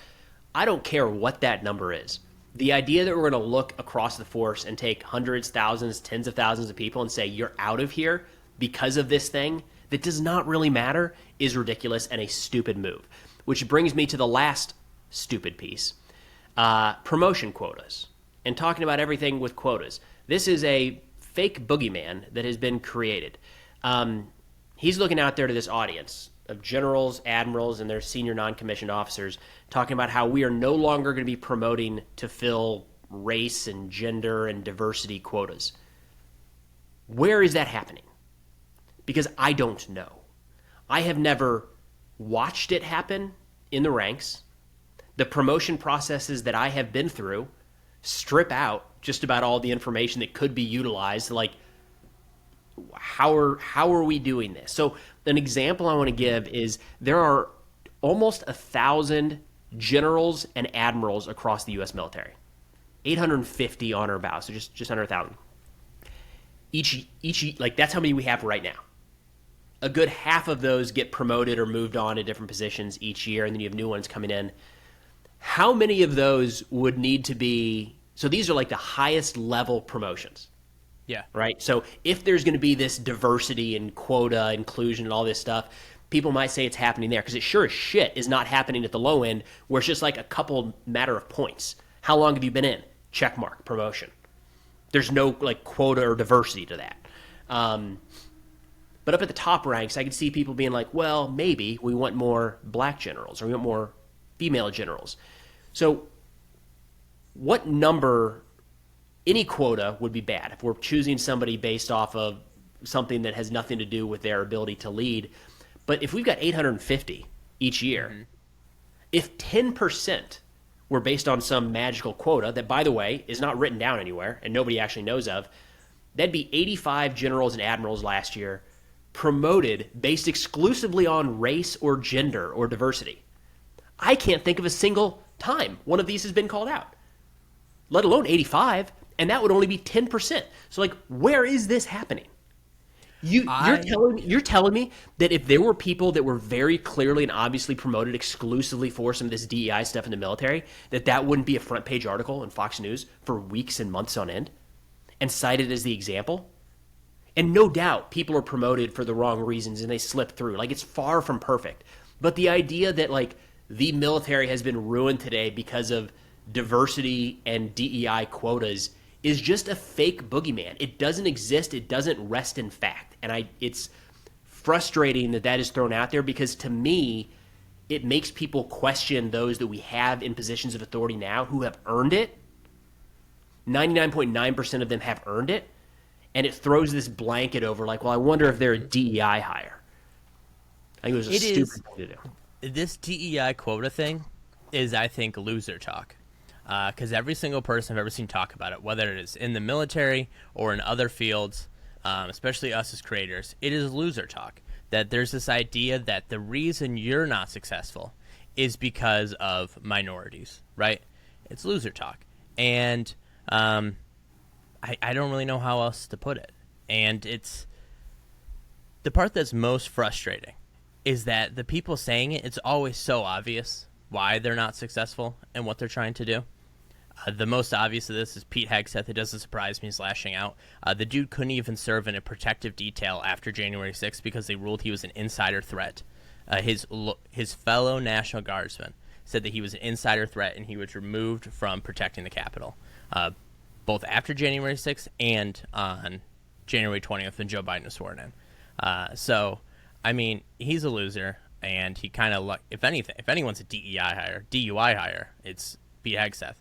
I don't care what that number is. The idea that we're going to look across the force and take hundreds, thousands, tens of thousands of people and say, you're out of here because of this thing that does not really matter is ridiculous and a stupid move. Which brings me to the last stupid piece, promotion quotas. And talking about everything with quotas. This is a fake boogeyman that has been created. He's looking out there to this audience of generals, admirals, and their senior non-commissioned officers talking about how we are no longer going to be promoting to fill race and gender and diversity quotas. Where is that happening? Because I don't know. I have never watched it happen in the ranks. The promotion processes that I have been through strip out just about all the information that could be utilized. Like, how are we doing this? So an example I want to give is there are almost 1,000 generals and admirals across the U.S. military. 850 on or about, so just under 1,000. Each, that's how many we have right now. A good half of those get promoted or moved on to different positions each year, and then you have new ones coming in. How many of those would need to be... So these are the highest level promotions. Yeah. Right? So if there's going to be this diversity and quota inclusion and all this stuff, people might say it's happening there because it sure as shit is not happening at the low end where it's just a couple matter of points. How long have you been in? Check mark, promotion. There's no quota or diversity to that. But up at the top ranks, I could see people being well, maybe we want more black generals or we want more female generals. So what number, any quota would be bad if we're choosing somebody based off of something that has nothing to do with their ability to lead. But if we've got 850 each year, mm-hmm. If 10% were based on some magical quota that, by the way, is not written down anywhere and nobody actually knows of, that'd be 85 generals and admirals last year promoted based exclusively on race or gender or diversity. I can't think of a single time one of these has been called out, let alone 85, and that would only be 10%. So, where is this happening? You're telling me that if there were people that were very clearly and obviously promoted exclusively for some of this DEI stuff in the military, that wouldn't be a front page article in Fox News for weeks and months on end and cited as the example? And no doubt people are promoted for the wrong reasons and they slip through. It's far from perfect. But the idea that, the military has been ruined today because of diversity and DEI quotas is just a fake boogeyman. It doesn't exist. It doesn't rest in fact. And it's frustrating that is thrown out there because to me, it makes people question those that we have in positions of authority now who have earned it. 99.9% of them have earned it. And it throws this blanket over I wonder if they're a DEI hire. I think it was a stupid thing to do. This DEI quota thing is, I think, loser talk. Because every single person I've ever seen talk about it, whether it is in the military or in other fields, especially us as creators, it is loser talk. That there's this idea that the reason you're not successful is because of minorities, right? It's loser talk. And I don't really know how else to put it. And it's the part that's most frustrating is that the people saying it, it's always so obvious why they're not successful and what they're trying to do. The most obvious of this is Pete Hegseth. It doesn't surprise me he's lashing out. The dude couldn't even serve in a protective detail after January 6th because they ruled he was an insider threat. His fellow National Guardsmen said that he was an insider threat and he was removed from protecting the Capitol, both after January 6th and on January 20th when Joe Biden was sworn in. So, I mean, he's a loser, and he kind of, if anyone's a DUI hire, it's Pete Hegseth.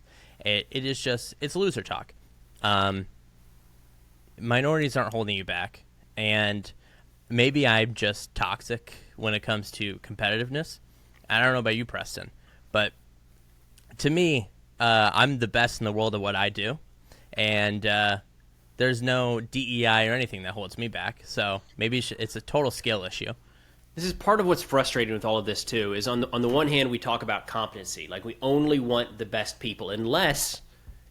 It is just, it's loser talk. Minorities aren't holding you back, and maybe I'm just toxic when it comes to competitiveness. I don't know about you, Preston, but to me, I'm the best in the world at what I do, and there's no DEI or anything that holds me back. So maybe it's a total skill issue. This is part of what's frustrating with all of this too. Is on the one hand we talk about competency, like we only want the best people. Unless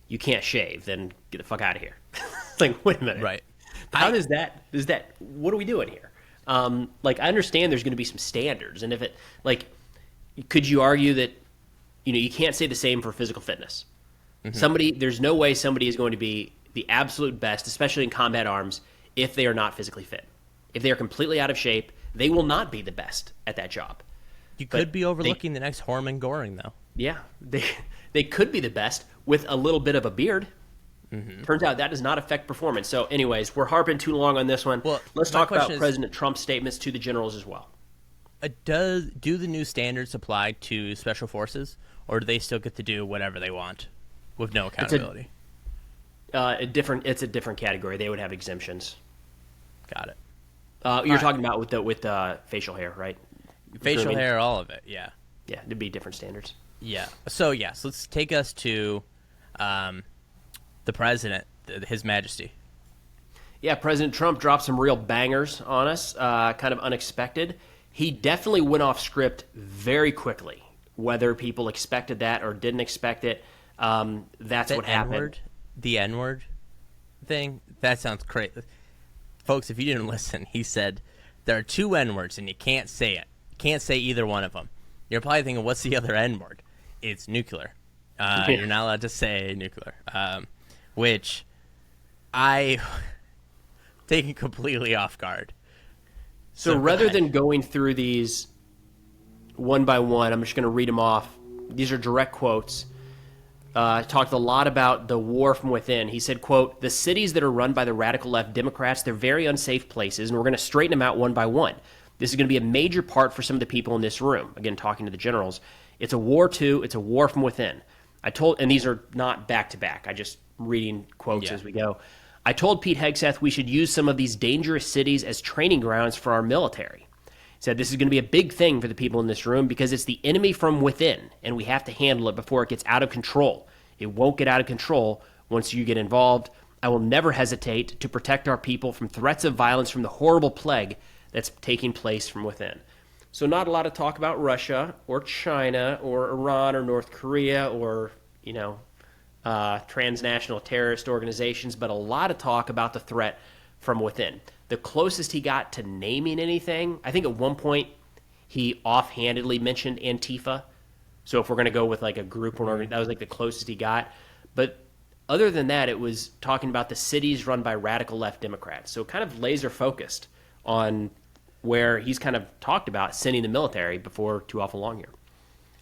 you can't shave, then get the fuck out of here. It's like, wait a minute, Right? How does that? What are we doing here? Like, I understand there's going to be some standards, and if it like, could you argue that you can't say the same for physical fitness? Mm-hmm. There's no way somebody is going to be the absolute best, especially in combat arms, if they are not physically fit. If they are completely out of shape, they will not be the best at that job. You could be overlooking the next Horman Goring, though. Yeah, they could be the best with a little bit of a beard. Mm-hmm. Turns out that does not affect performance. So anyways, we're harping too long on this one. Well, let's talk about President Trump's statements to the generals as well. Do the new standards apply to special forces, or do they still get to do whatever they want with no accountability? It's a different category. They would have exemptions. Got it. You're talking about with facial hair, right? Facial hair, all of it, yeah. Yeah, there'd be different standards. Yeah. So, yes, let's take us to the president, His Majesty. Yeah, President Trump dropped some real bangers on us, kind of unexpected. He definitely went off script very quickly, whether people expected that or didn't expect it. That's what happened. The N-word thing, that sounds crazy. Folks, if you didn't listen, he said there are two N-words and you can't say it. You can't say either one of them. You're probably thinking, what's the other N-word? It's nuclear. You're not allowed to say nuclear, which I taken completely off guard. So rather than going through these one by one, I'm just going to read them off. These are direct quotes. Talked a lot about the war from within. He said, quote, "The cities that are run by the radical left Democrats, they're very unsafe places, and we're going to straighten them out one by one. This is going to be a major part for some of the people in this room." Again, talking to the generals. It's a war too. It's a war from within. And these are not back to back. I just reading quotes as we go. "I told Pete Hegseth we should use some of these dangerous cities as training grounds for our military. He said this is going to be a big thing for the people in this room because it's the enemy from within, and we have to handle it before it gets out of control. It won't get out of control once you get involved. I will never hesitate to protect our people from threats of violence from the horrible plague that's taking place from within." So not a lot of talk about Russia or China or Iran or North Korea or, transnational terrorist organizations, but a lot of talk about the threat from within. The closest he got to naming anything, I think at one point he offhandedly mentioned Antifa. So if we're going to go with like a group, that was like the closest he got. But other than that, it was talking about the cities run by radical left Democrats. So kind of laser focused on where he's kind of talked about sending the military before too awful long here.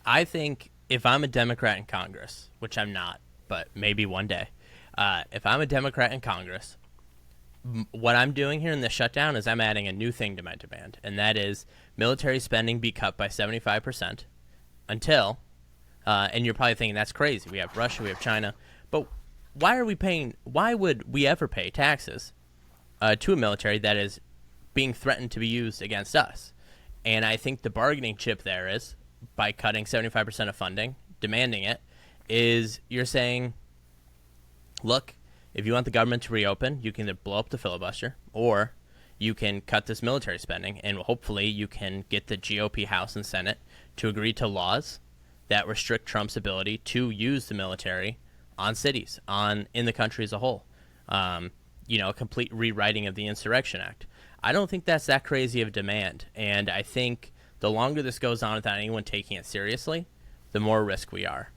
I think if I'm a Democrat in Congress, which I'm not, but maybe one day, if I'm a Democrat in Congress, what I'm doing here in the shutdown is I'm adding a new thing to my demand, and that is military spending be cut by 75% until, and you're probably thinking that's crazy. We have Russia, we have China, but why would we ever pay taxes to a military that is being threatened to be used against us? And I think the bargaining chip there is, by cutting 75% of funding, demanding it, is you're saying, look, if you want the government to reopen, you can either blow up the filibuster or you can cut this military spending, and hopefully you can get the GOP House and Senate to agree to laws that restrict Trump's ability to use the military on cities, in the country as a whole. a complete rewriting of the Insurrection Act. I don't think that's that crazy of a demand, and I think the longer this goes on without anyone taking it seriously, the more risk we are.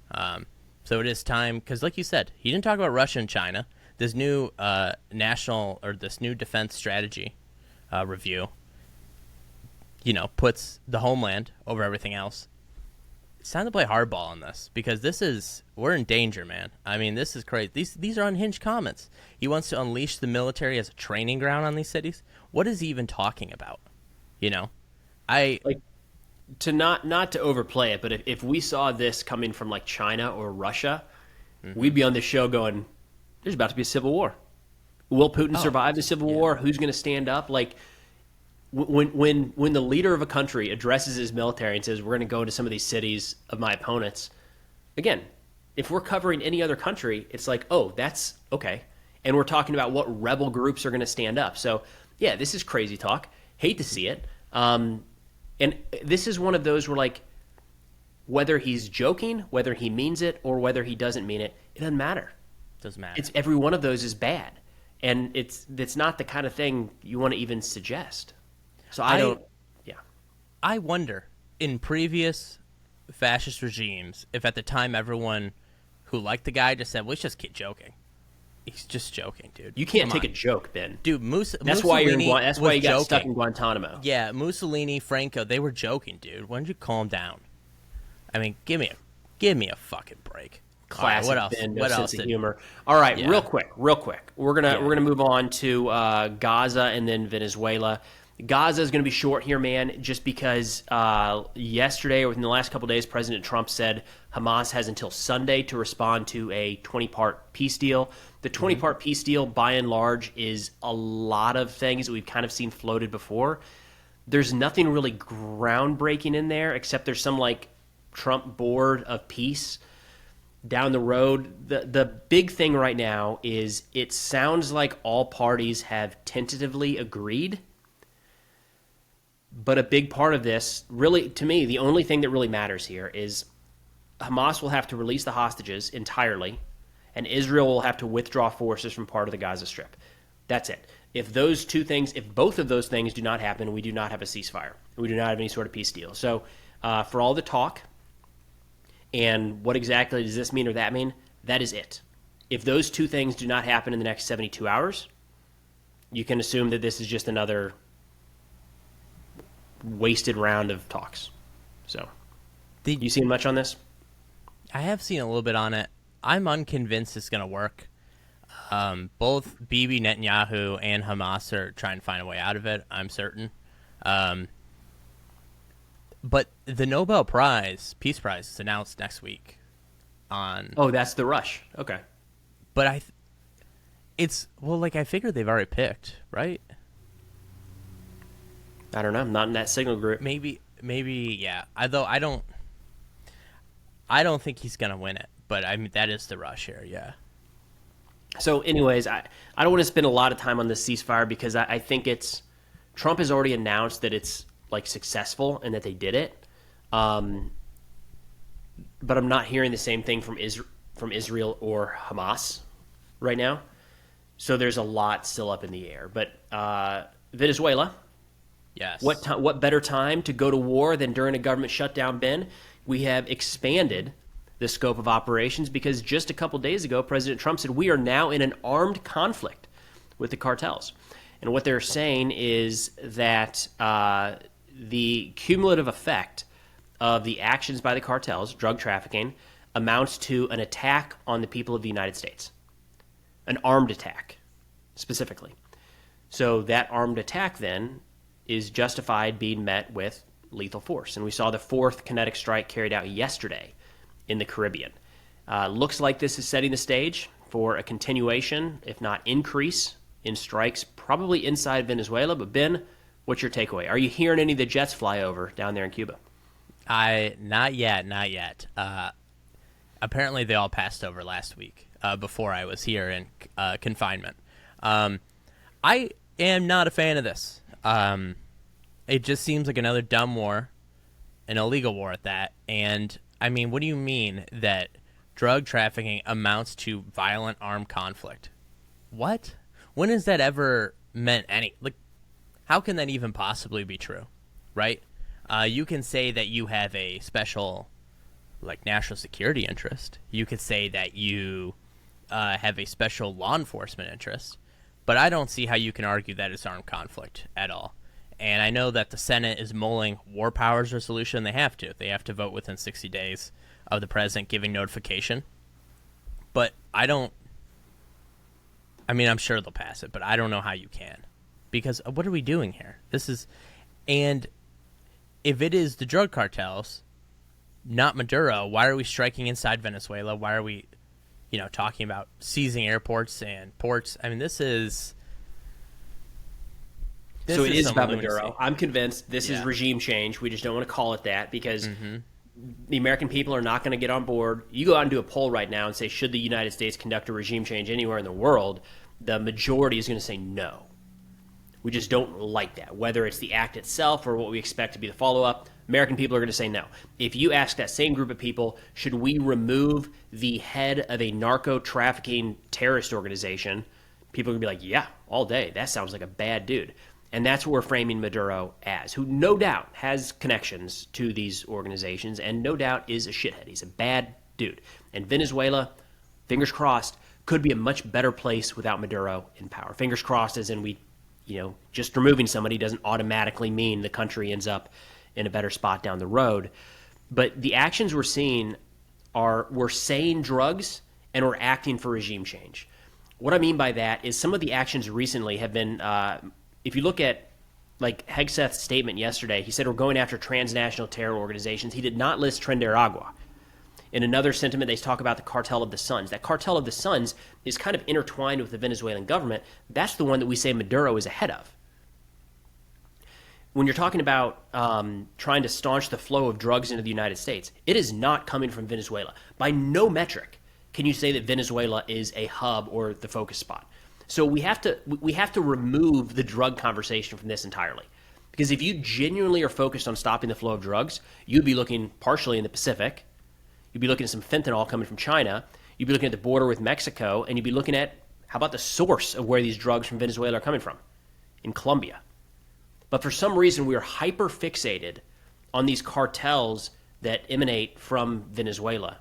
So it is time, because like you said, he didn't talk about Russia and China. This new this new defense strategy review, puts the homeland over everything else. It's time to play hardball on this, because we're in danger, man. I mean, this is crazy. These are unhinged comments. He wants to unleash the military as a training ground on these cities. What is he even talking about? To not to overplay it, but if we saw this coming from like China or Russia, we'd be on this show going, there's about to be a civil war. Will Putin survive the civil war? Who's going to stand up? Like when the leader of a country addresses his military and says, we're going to go into some of these cities of my opponents, again, if we're covering any other country, it's like, oh, that's okay. And we're talking about what rebel groups are going to stand up. So yeah, this is crazy talk. Hate to see it. And this is one of those where, like, whether he's joking, whether he means it, or whether he doesn't mean it, it doesn't matter. Doesn't matter. Every one of those is bad, and it's not the kind of thing you want to even suggest. So I wonder, in previous fascist regimes, if at the time everyone who liked the guy just said, "Let's just keep joking." He's just joking, dude. You can't take a joke, Ben. Dude, that's why you got stuck in Guantanamo. Yeah, Mussolini, Franco, they were joking, dude. Why don't you calm down? I mean, give me a fucking break. Classic, right, what else? Ben, no what sense else of humor. All right, yeah. real quick. We're gonna move on to Gaza and then Venezuela. Gaza is going to be short here, man, just because yesterday or within the last couple of days, President Trump said Hamas has until Sunday to respond to a 20-part peace deal. The 20-part peace deal, by and large, is a lot of things that we've kind of seen floated before. There's nothing really groundbreaking in there, except there's some, like, Trump board of peace down the road. The big thing right now is it sounds like all parties have tentatively agreed. But a big part of this, really, to me, the only thing that really matters here is Hamas will have to release the hostages entirely, and Israel will have to withdraw forces from part of the Gaza Strip. That's it. If both of those things do not happen, we do not have a ceasefire. We do not have any sort of peace deal. So for all the talk, and what exactly does this mean or that mean, that is it. If those two things do not happen in the next 72 hours, you can assume that this is just another wasted round of talks. So, you seen much on this? I have seen a little bit on it. I'm unconvinced it's going to work. Both Bibi Netanyahu and Hamas are trying to find a way out of it, I'm certain. But the Nobel Peace Prize, is announced next week. Oh, that's the rush. Okay. But I figured they've already picked, right? I don't know. I'm not in that signal group. Maybe, yeah. I don't think he's gonna win it, but I mean that is the rush here, yeah. So, anyways, I don't want to spend a lot of time on this ceasefire because I think Trump has already announced that it's like successful and that they did it, but I'm not hearing the same thing from Israel or Hamas right now. So there's a lot still up in the air. But Venezuela. Yes. What better time to go to war than during a government shutdown, Ben? We have expanded the scope of operations because just a couple days ago, President Trump said we are now in an armed conflict with the cartels. And what they're saying is that the cumulative effect of the actions by the cartels, drug trafficking, amounts to an attack on the people of the United States. An armed attack, specifically. So that armed attack, then, is justified being met with lethal force. And we saw the fourth kinetic strike carried out yesterday in the Caribbean. Looks like this is setting the stage for a continuation, if not increase, in strikes, probably inside Venezuela. But Ben, what's your takeaway? Are you hearing any of the jets fly over down there in Cuba? Not yet. Apparently they all passed over last week before I was here in confinement. I am not a fan of this. It just seems like another dumb war, an illegal war at that. And I mean, what do you mean that drug trafficking amounts to violent armed conflict? What When has that ever meant any? Like, how can that even possibly be true, right? You can say that you have a special, like, national security interest. You could say that you have a special law enforcement interest, but I don't see how you can argue that it's armed conflict at all. And I know that the Senate is mulling war powers resolution. They have to. They have to vote within 60 days of the president giving notification. But I mean, I'm sure they'll pass it, but I don't know how you can. Because what are we doing here? And if it is the drug cartels, not Maduro, why are we striking inside Venezuela? Why are we, talking about seizing airports and ports? I mean, this is so it is about Maduro. I'm convinced this is regime change. We just don't want to call it that because the American people are not going to get on board. You go out and do a poll right now and say, should the United States conduct a regime change anywhere in the world? The majority is going to say no. We just don't like that. Whether it's the act itself or what we expect to be the follow-up, American people are going to say no. If you ask that same group of people, should we remove the head of a narco-trafficking terrorist organization, people are going to be like, yeah, all day. That sounds like a bad dude. And that's what we're framing Maduro as, who no doubt has connections to these organizations and no doubt is a shithead. He's a bad dude. And Venezuela, fingers crossed, could be a much better place without Maduro in power. Fingers crossed as in just removing somebody doesn't automatically mean the country ends up in a better spot down the road. But the actions we're seeing we're saying drugs and we're acting for regime change. What I mean by that is some of the actions recently have been, if you look at like Hegseth's statement yesterday, he said we're going after transnational terror organizations. He did not list Tren de Aragua. In another sentiment, they talk about the Cartel of the Suns. That Cartel of the Suns is kind of intertwined with the Venezuelan government. That's the one that we say Maduro is ahead of. When you're talking about trying to staunch the flow of drugs into the United States, it is not coming from Venezuela. By no metric can you say that Venezuela is a hub or the focus spot. So we have to remove the drug conversation from this entirely. Because if you genuinely are focused on stopping the flow of drugs, you'd be looking partially in the Pacific. You'd be looking at some fentanyl coming from China. You'd be looking at the border with Mexico, and you'd be looking at, how about the source of where these drugs from Venezuela are coming from? In Colombia. But for some reason, we are hyper-fixated on these cartels that emanate from Venezuela.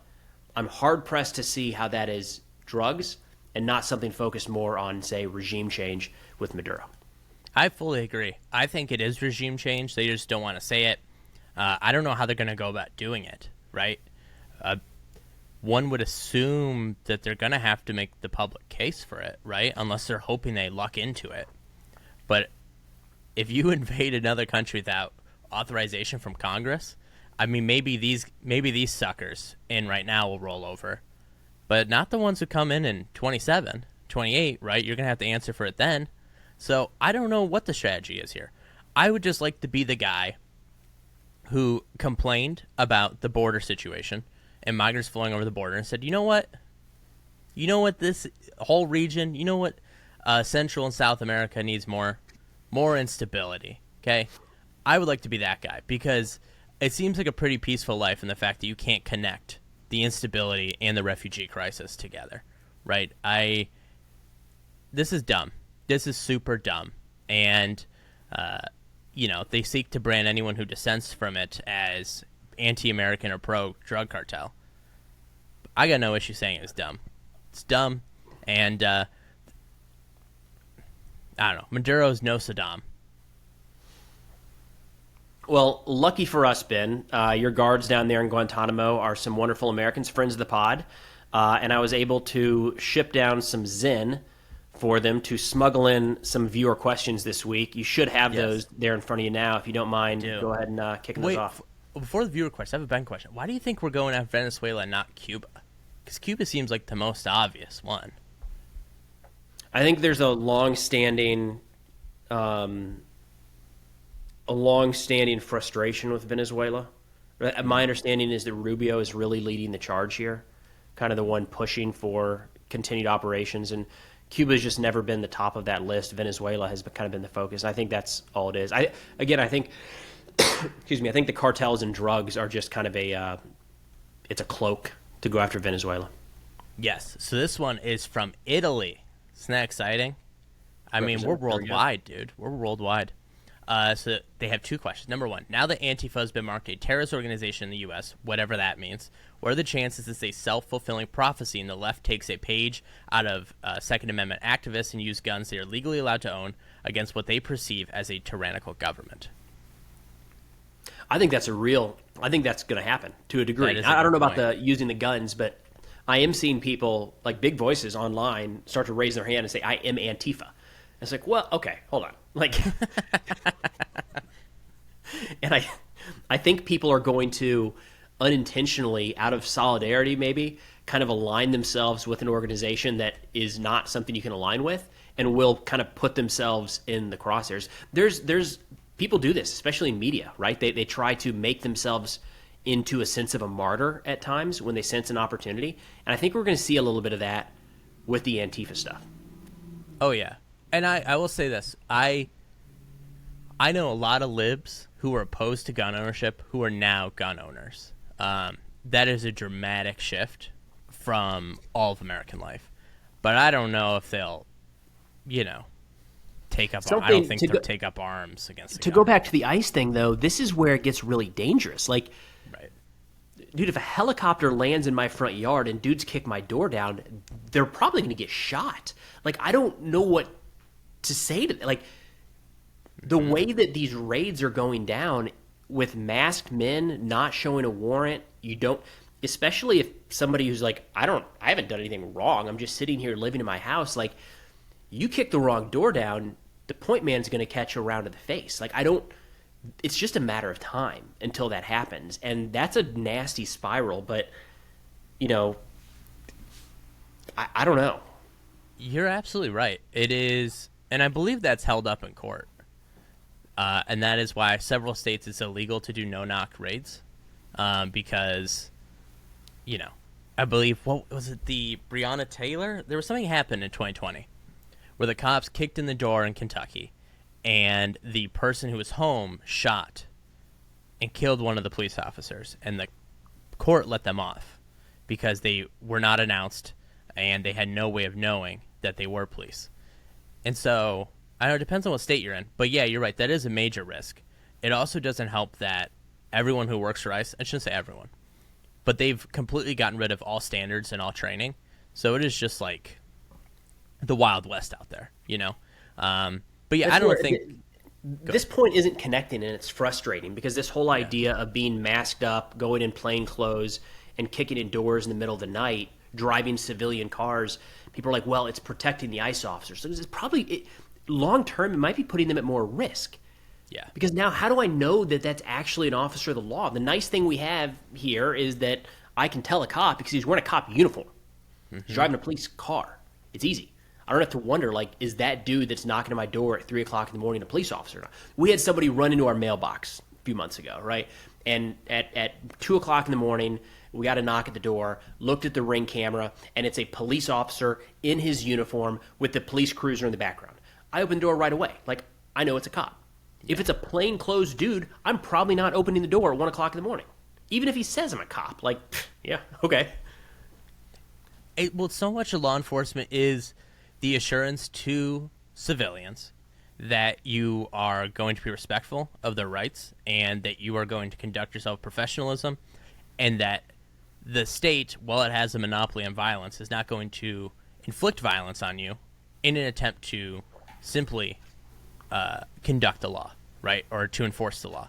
I'm hard-pressed to see how that is drugs and not something focused more on, say, regime change with Maduro. I fully agree. I think it is regime change. They just don't want to say it. I don't know how they're going to go about doing it, right? One would assume that they're going to have to make the public case for it, right? Unless they're hoping they luck into it. But if you invade another country without authorization from Congress, I mean, maybe these suckers in right now will roll over. But not the ones who come in 27, 28, right? You're going to have to answer for it then. So I don't know what the strategy is here. I would just like to be the guy who complained about the border situation and migrants flowing over the border and said, you know what? This whole region, Central and South America needs more instability, okay? I would like to be that guy because it seems like a pretty peaceful life in the fact that you can't connect the instability and the refugee crisis together, right? This is dumb. This is super dumb. And, they seek to brand anyone who dissents from it as anti-American or pro-drug cartel. I got no issue saying it's dumb. It's dumb. And, I don't know. Maduro's no Saddam. Well, lucky for us, Ben, your guards down there in Guantanamo are some wonderful Americans, friends of the pod, and I was able to ship down some Zen for them to smuggle in some viewer questions this week. You should have those there in front of you now. If you don't mind, go ahead and kick those off. Before the viewer question, I have a Ben question. Why do you think we're going after Venezuela and not Cuba? Because Cuba seems like the most obvious one. I think there's a long-standing frustration with Venezuela. My understanding is that Rubio is really leading the charge here, kind of the one pushing for continued operations, and Cuba's just never been the top of that list. Venezuela has kind of been the focus. I think that's all it is. I think excuse me, I think the cartels and drugs are just kind of it's a cloak to go after Venezuela. Yes. So this one is from Italy. Isn't that exciting? I mean, we're Representative. There we go. worldwide, dude. We're worldwide. So they have two questions. Number one, now that Antifa has been marked a terrorist organization in the U.S., whatever that means, what are the chances it's a self-fulfilling prophecy and the left takes a page out of Second Amendment activists and use guns they are legally allowed to own against what they perceive as a tyrannical government? I think that's going to happen to a degree. That is a I don't know good about the using the guns, but I am seeing people, like big voices online, start to raise their hand and say, I am Antifa. It's like, well, okay, hold on. Like, and I think people are going to unintentionally, out of solidarity maybe, kind of align themselves with an organization that is not something you can align with, and will kind of put themselves in the crosshairs. There's people do this, especially in media, right? They try to make themselves into a sense of a martyr at times when they sense an opportunity, and I think we're going to see a little bit of that with the Antifa stuff. Oh, yeah. And I will say this. I know a lot of libs who are opposed to gun ownership who are now gun owners. That is a dramatic shift from all of American life. But I don't know if they'll, take up. I don't think they'll take up arms against. To go back to the ICE thing, though, this is where it gets really dangerous. Like, right. Dude, if a helicopter lands in my front yard and dudes kick my door down, they're probably going to get shot. Like, I don't know what to say to them. Like, the way that these raids are going down with masked men not showing a warrant, you don't, especially if somebody who's like, I haven't done anything wrong, I'm just sitting here living in my house, like, you kick the wrong door down, the point man's going to catch you around to the face. Like, it's just a matter of time until that happens. And that's a nasty spiral, but, I don't know. You're absolutely right. It is, and I believe that's held up in court. And that is why several states it's illegal to do no-knock raids. Because, I believe, what was it, the Breonna Taylor? There was something happened in 2020 where the cops kicked in the door in Kentucky and the person who was home shot and killed one of the police officers. And the court let them off because they were not announced and they had no way of knowing that they were police. And so, I know it depends on what state you're in, but yeah, you're right. That is a major risk. It also doesn't help that everyone who works for ICE, I shouldn't say everyone, but they've completely gotten rid of all standards and all training. So it is just like the Wild West out there, But yeah, I don't think... This point isn't connecting, and it's frustrating because this whole idea of being masked up, going in plain clothes, and kicking in doors in the middle of the night, driving civilian cars, people are like, well, it's protecting the ICE officers. So it's probably... long term, it might be putting them at more risk. Yeah. Because now, how do I know that that's actually an officer of the law? The nice thing we have here is that I can tell a cop because he's wearing a cop uniform. Mm-hmm. He's driving a police car. It's easy. I don't have to wonder, like, is that dude that's knocking at my door at 3 o'clock in the morning a police officer? We had somebody run into our mailbox a few months ago, right? And at 2 o'clock in the morning, we got a knock at the door, looked at the Ring camera, and it's a police officer in his uniform with the police cruiser in the background. I open the door right away. Like, I know it's a cop. If it's a plainclothes dude, I'm probably not opening the door at 1 o'clock in the morning. Even if he says I'm a cop. Like, yeah, okay. So much of law enforcement is the assurance to civilians that you are going to be respectful of their rights and that you are going to conduct yourself with professionalism, and that the state, while it has a monopoly on violence, is not going to inflict violence on you in an attempt to simply conduct the law, right, or to enforce the law.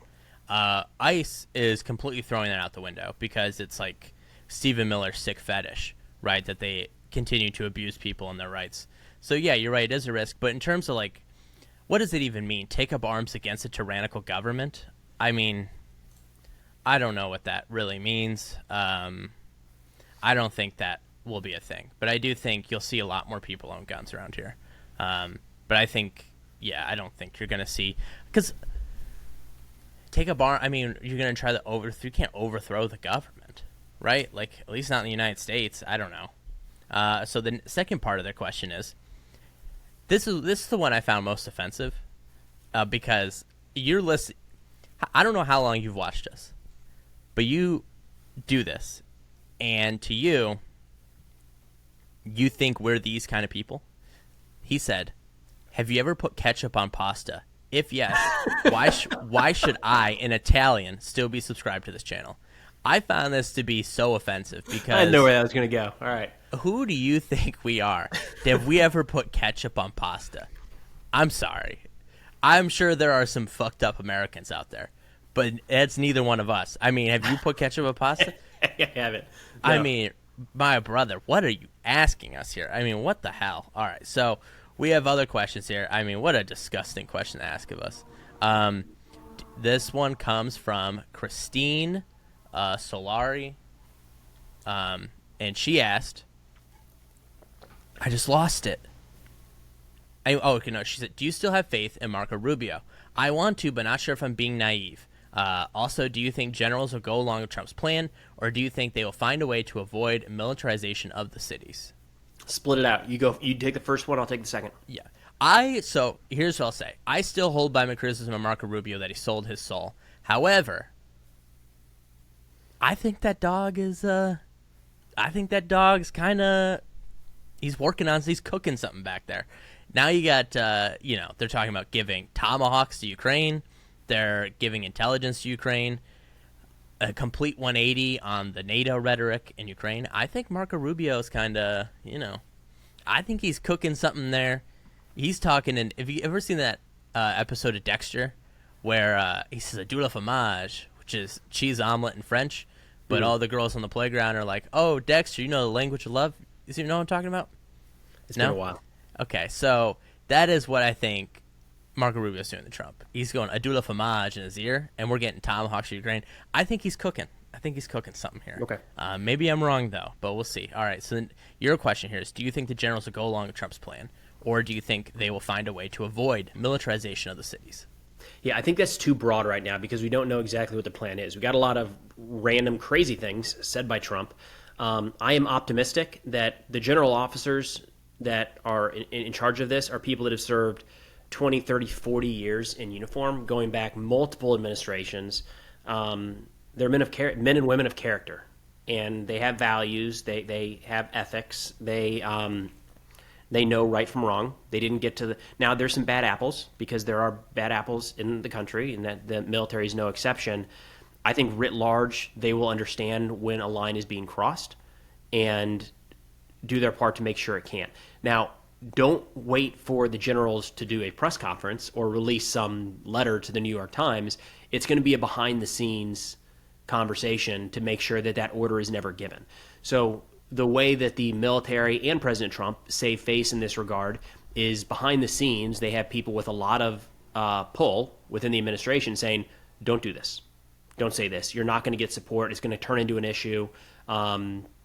ICE is completely throwing that out the window because it's like Stephen Miller's sick fetish, right, that they continue to abuse people and their rights. So yeah, you're right, it is a risk, but in terms of like, what does it even mean? Take up arms against a tyrannical government? I mean, I don't know what that really means. I don't think that will be a thing, but I do think you'll see a lot more people own guns around here. But I think, I don't think you're going to see, because take up arms, I mean, you're going to try to you can't overthrow the government, right? Like, at least not in the United States. I don't know. So the second part of their question is, this is the one I found most offensive, because you're listening. I don't know how long you've watched us, but you do this, and to you think we're these kind of people. He said, have you ever put ketchup on pasta? If yes, why should I, an Italian, still be subscribed to this channel? I found this to be so offensive because I know where that was going to go. All right. Who do you think we are? Have we ever put ketchup on pasta? I'm sorry. I'm sure there are some fucked up Americans out there, but it's neither one of us. I mean, have you put ketchup on pasta? I haven't. No. I mean, my brother, what are you asking us here? I mean, what the hell? All right, so we have other questions here. I mean, what a disgusting question to ask of us. This one comes from Christine Solari, and she asked, I just lost it. She said, do you still have faith in Marco Rubio? I want to, but not sure if I'm being naive. Also, do you think generals will go along with Trump's plan, or do you think they will find a way to avoid militarization of the cities? Split it out. You take the first one, I'll take the second. Yeah. So here's what I'll say. I still hold by my criticism of Marco Rubio that he sold his soul. However, I think that dog is, kind of, he's working on, he's cooking something back there. Now you got, they're talking about giving tomahawks to Ukraine. They're giving intelligence to Ukraine. A complete 180 on the NATO rhetoric in Ukraine. I think Marco Rubio is kind of, I think he's cooking something there. He's talking, and have you ever seen that episode of Dexter where he says a doula fromage, which is cheese omelet in French, but all the girls on the playground are like, oh, Dexter, you know the language of love? You know what I'm talking about? It's been a while. Okay, so that is what I think Marco Rubio's doing to Trump. He's going a doula fromage in his ear, and we're getting tomahawks to Ukraine. I think he's cooking. I think he's cooking something here. Okay. Maybe I'm wrong, though, but we'll see. All right, so then your question here is, do you think the generals will go along with Trump's plan, or do you think they will find a way to avoid militarization of the cities? Yeah, I think that's too broad right now because we don't know exactly what the plan is. We got a lot of random crazy things said by Trump. I am optimistic that the general officers that are in charge of this are people that have served 20, 30, 40 years in uniform, going back multiple administrations. They're men and women of character, and they have values. They have ethics. They know right from wrong. They didn't get to now. There's some bad apples because there are bad apples in the country, and that the military is no exception. I think writ large, they will understand when a line is being crossed, and do their part to make sure it can't. Now, don't wait for the generals to do a press conference or release some letter to the New York Times. It's going to be a behind-the-scenes conversation to make sure that that order is never given. So the way that the military and President Trump save face in this regard is behind the scenes. They have people with a lot of pull within the administration saying, don't do this. Don't say this. You're not going to get support. It's going to turn into an issue,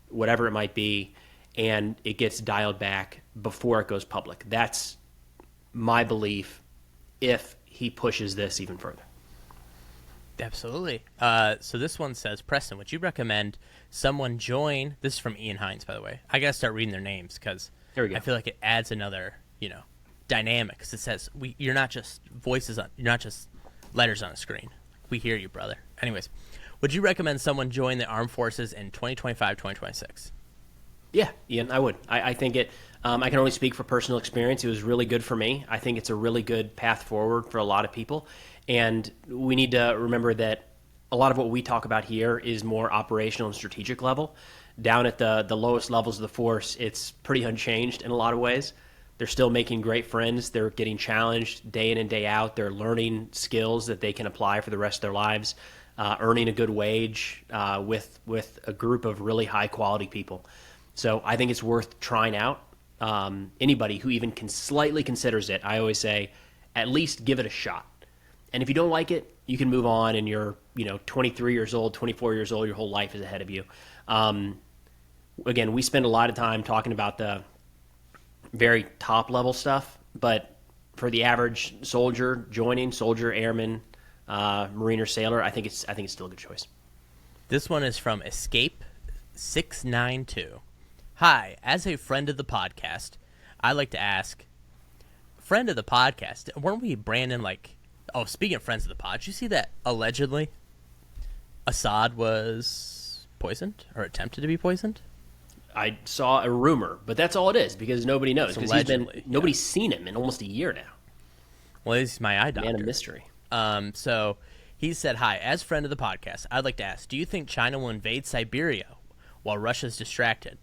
whatever it might be. And it gets dialed back before it goes public. That's my belief if he pushes this even further. Absolutely. So this one says, Preston, would you recommend someone join? This is from Ian Hines, by the way. I got to start reading their names because I feel like it adds another, dynamic. Because it says, you're not just you're not just letters on a screen. We hear you, brother. Anyways, would you recommend someone join the armed forces in 2025, 2026? Yeah, Ian, I would. I think it, I can only speak for personal experience. It was really good for me. I think it's a really good path forward for a lot of people. And we need to remember that a lot of what we talk about here is more operational and strategic level. Down at the lowest levels of the force, it's pretty unchanged in a lot of ways. They're still making great friends. They're getting challenged day in and day out. They're learning skills that they can apply for the rest of their lives, earning a good wage with a group of really high-quality people. So I think it's worth trying out. Anybody who even slightly considers it, I always say, at least give it a shot. And if you don't like it, you can move on, and you're 23 years old, 24 years old, your whole life is ahead of you. Again, we spend a lot of time talking about the very top-level stuff, but for the average soldier joining, soldier, airman, Marine or sailor, I think it's still a good choice. This one is from Escape692. Hi, as a friend of the podcast, I'd like to ask, friend of the podcast, weren't we Brandon speaking of friends of the pod, did you see that allegedly Assad was poisoned or attempted to be poisoned? I saw a rumor, but that's all it is because nobody knows. Because nobody's seen him in almost a year now. Well, he's my eye doctor. Man of mystery. So he said, "Hi, as friend of the podcast, I'd like to ask: do you think China will invade Siberia while Russia's distracted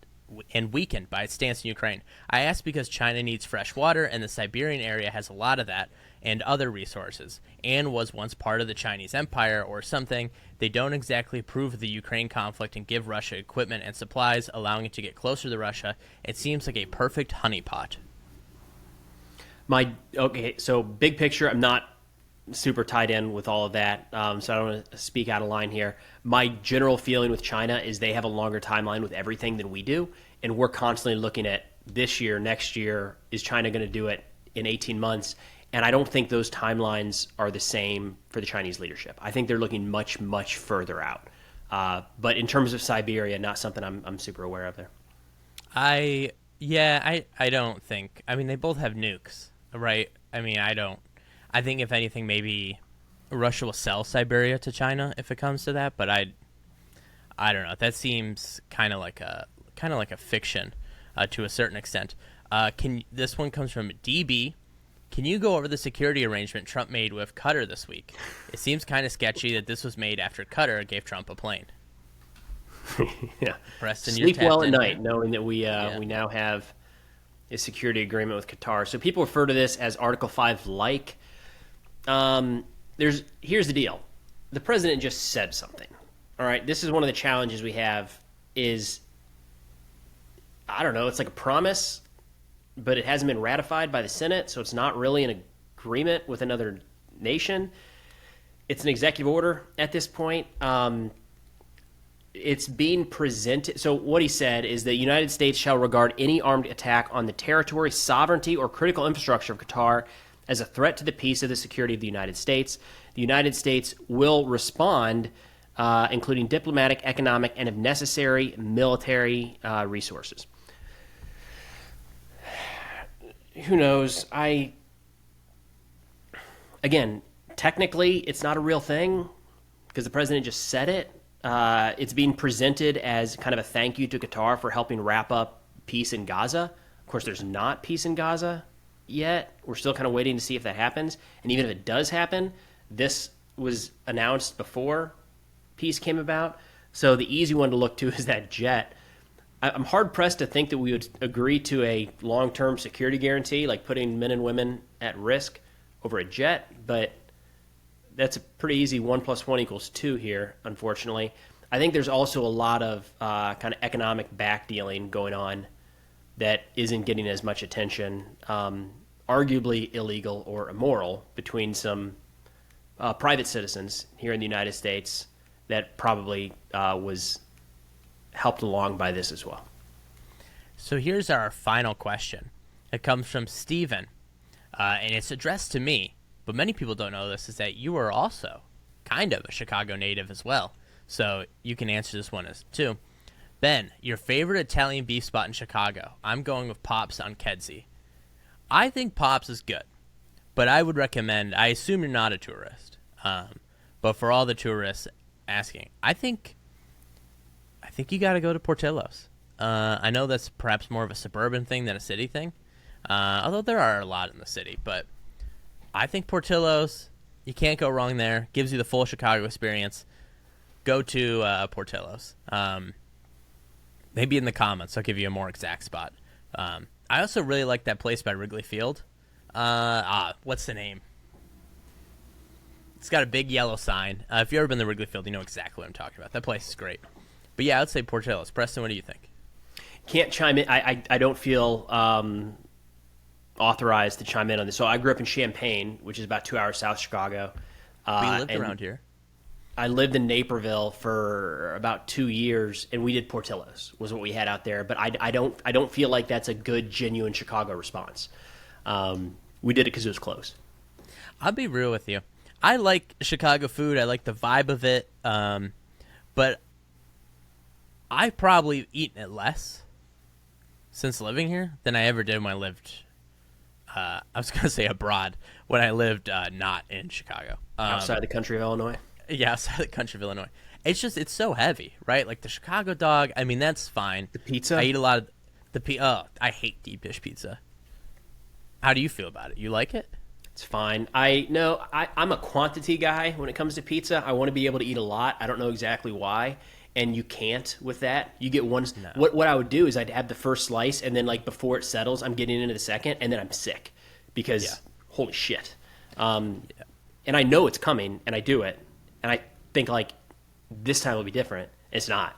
and weakened by its stance in Ukraine? I ask because China needs fresh water, and the Siberian area has a lot of that and other resources, and was once part of the Chinese Empire or something. They don't exactly approve of the Ukraine conflict and give Russia equipment and supplies, allowing it to get closer to Russia. It seems like a perfect honeypot." So big picture, I'm not super tied in with all of that, so I don't want to speak out of line here. My general feeling with China is they have a longer timeline with everything than we do, and we're constantly looking at this year, next year, is China going to do it in 18 months? And I don't think those timelines are the same for the Chinese leadership. I think they're looking much, much further out. But in terms of Siberia, not something I'm super aware of there. I don't think. I mean, they both have nukes, right? I mean, I think if anything, maybe Russia will sell Siberia to China if it comes to that. But I don't know. That seems kind of like a fiction to a certain extent. This one comes from DB. Can you go over the security arrangement Trump made with Qatar this week? It seems kind of sketchy that this was made after Qatar gave Trump a plane. Yeah, Preston, sleep well at night knowing that we now have a security agreement with Qatar. So people refer to this as Article 5 like. Here's the deal. The president just said something. All right, this is one of the challenges we have is, I don't know, it's like a promise, but it hasn't been ratified by the Senate, so it's not really an agreement with another nation. It's an executive order at this point. It's being presented. So what he said is that the United States shall regard any armed attack on the territory, sovereignty, or critical infrastructure of Qatar as a threat to the peace or the security of the United States. The United States will respond, including diplomatic, economic, and if necessary, military resources. Who knows? Again, technically, it's not a real thing because the president just said it. It's being presented as kind of a thank you to Qatar for helping wrap up peace in Gaza. Of course, there's not peace in Gaza yet. We're still kind of waiting to see if that happens. And even if it does happen, this was announced before peace came about. So the easy one to look to is that jet. I'm hard-pressed to think that we would agree to a long-term security guarantee, like putting men and women at risk over a jet, but that's a pretty easy 1 + 1 = 2 here, unfortunately. I think there's also a lot of kind of economic back-dealing going on that isn't getting as much attention, arguably illegal or immoral, between some private citizens here in the United States that probably was helped along by this as well. So here's our final question. It comes from Steven, and it's addressed to me, but many people don't know this, is that you are also kind of a Chicago native as well. So you can answer this one as too. Ben, your favorite Italian beef spot in Chicago? I'm going with Pops on Kedzie. I think Pops is good, but I would recommend, I assume you're not a tourist, but for all the tourists asking, I think you got to go to Portillo's. I know that's perhaps more of a suburban thing than a city thing, although there are a lot in the city. But I think Portillo's, you can't go wrong there. Gives you the full Chicago experience. Go to Portillo's. Maybe in the comments I'll give you a more exact spot. I also really like that place by Wrigley Field. What's the name? It's got a big yellow sign. If you've ever been to Wrigley Field, you know exactly what I'm talking about. That place is great. But yeah, I'd say Portillo's. Preston, what do you think? Can't chime in. I don't feel authorized to chime in on this. So I grew up in Champaign, which is about 2 hours south of Chicago. But you lived around here. I lived in Naperville for about 2 years, and we did Portillo's was what we had out there. But I don't feel like that's a good, genuine Chicago response. We did it because it was close. I'll be real with you. I like Chicago food. I like the vibe of it. But I've probably eaten it less since living here than I ever did when I lived, I was going to say abroad, when I lived not in Chicago. Outside the country of Illinois? Yeah, outside the country of Illinois. it's so heavy, right? Like the Chicago dog, I mean, that's fine. The pizza? I eat a lot of I hate deep dish pizza. How do you feel about it? You like it? It's fine. I'm a quantity guy when it comes to pizza. I want to be able to eat a lot. I don't know exactly why, and you can't with that. You get one. No. What I would do is I'd have the first slice, and then like before it settles, I'm getting into the second, and then I'm sick because holy shit. And I know it's coming, and I do it, and I think like this time will be different. It's not.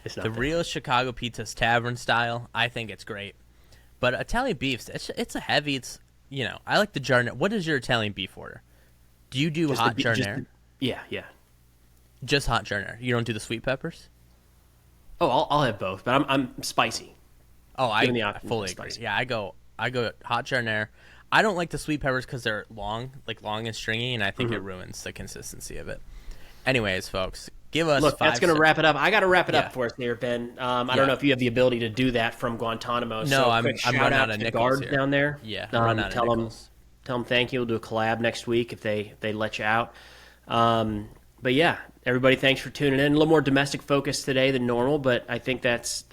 It's not. The real Chicago pizza's tavern style. I think it's great, but Italian beefs, it's a heavy. I like the giardiniera. What is your Italian beef order? Do you do hot giardiniera? Yeah. Just hot giardiniera. You don't do the sweet peppers? Oh, I'll have both, but I'm spicy. Oh, I fully agree. Spicy. Yeah, I go hot giardiniera. I don't like the sweet peppers because they're long and stringy, and I think it ruins the consistency of it. Anyways, folks, give us Look, that's going to wrap it up. I got to wrap it up for us here, Ben. I don't know if you have the ability to do that from Guantanamo. No, I'm running out of the nickels guards here. down there. Yeah, I'm running out of nickels. Tell them thank you. We'll do a collab next week if they let you out. But yeah, everybody, thanks for tuning in. A little more domestic focus today than normal, but I think that's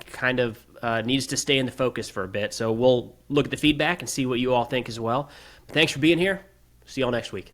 kind of needs to stay in the focus for a bit. So we'll look at the feedback and see what you all think as well. But thanks for being here. See y'all next week.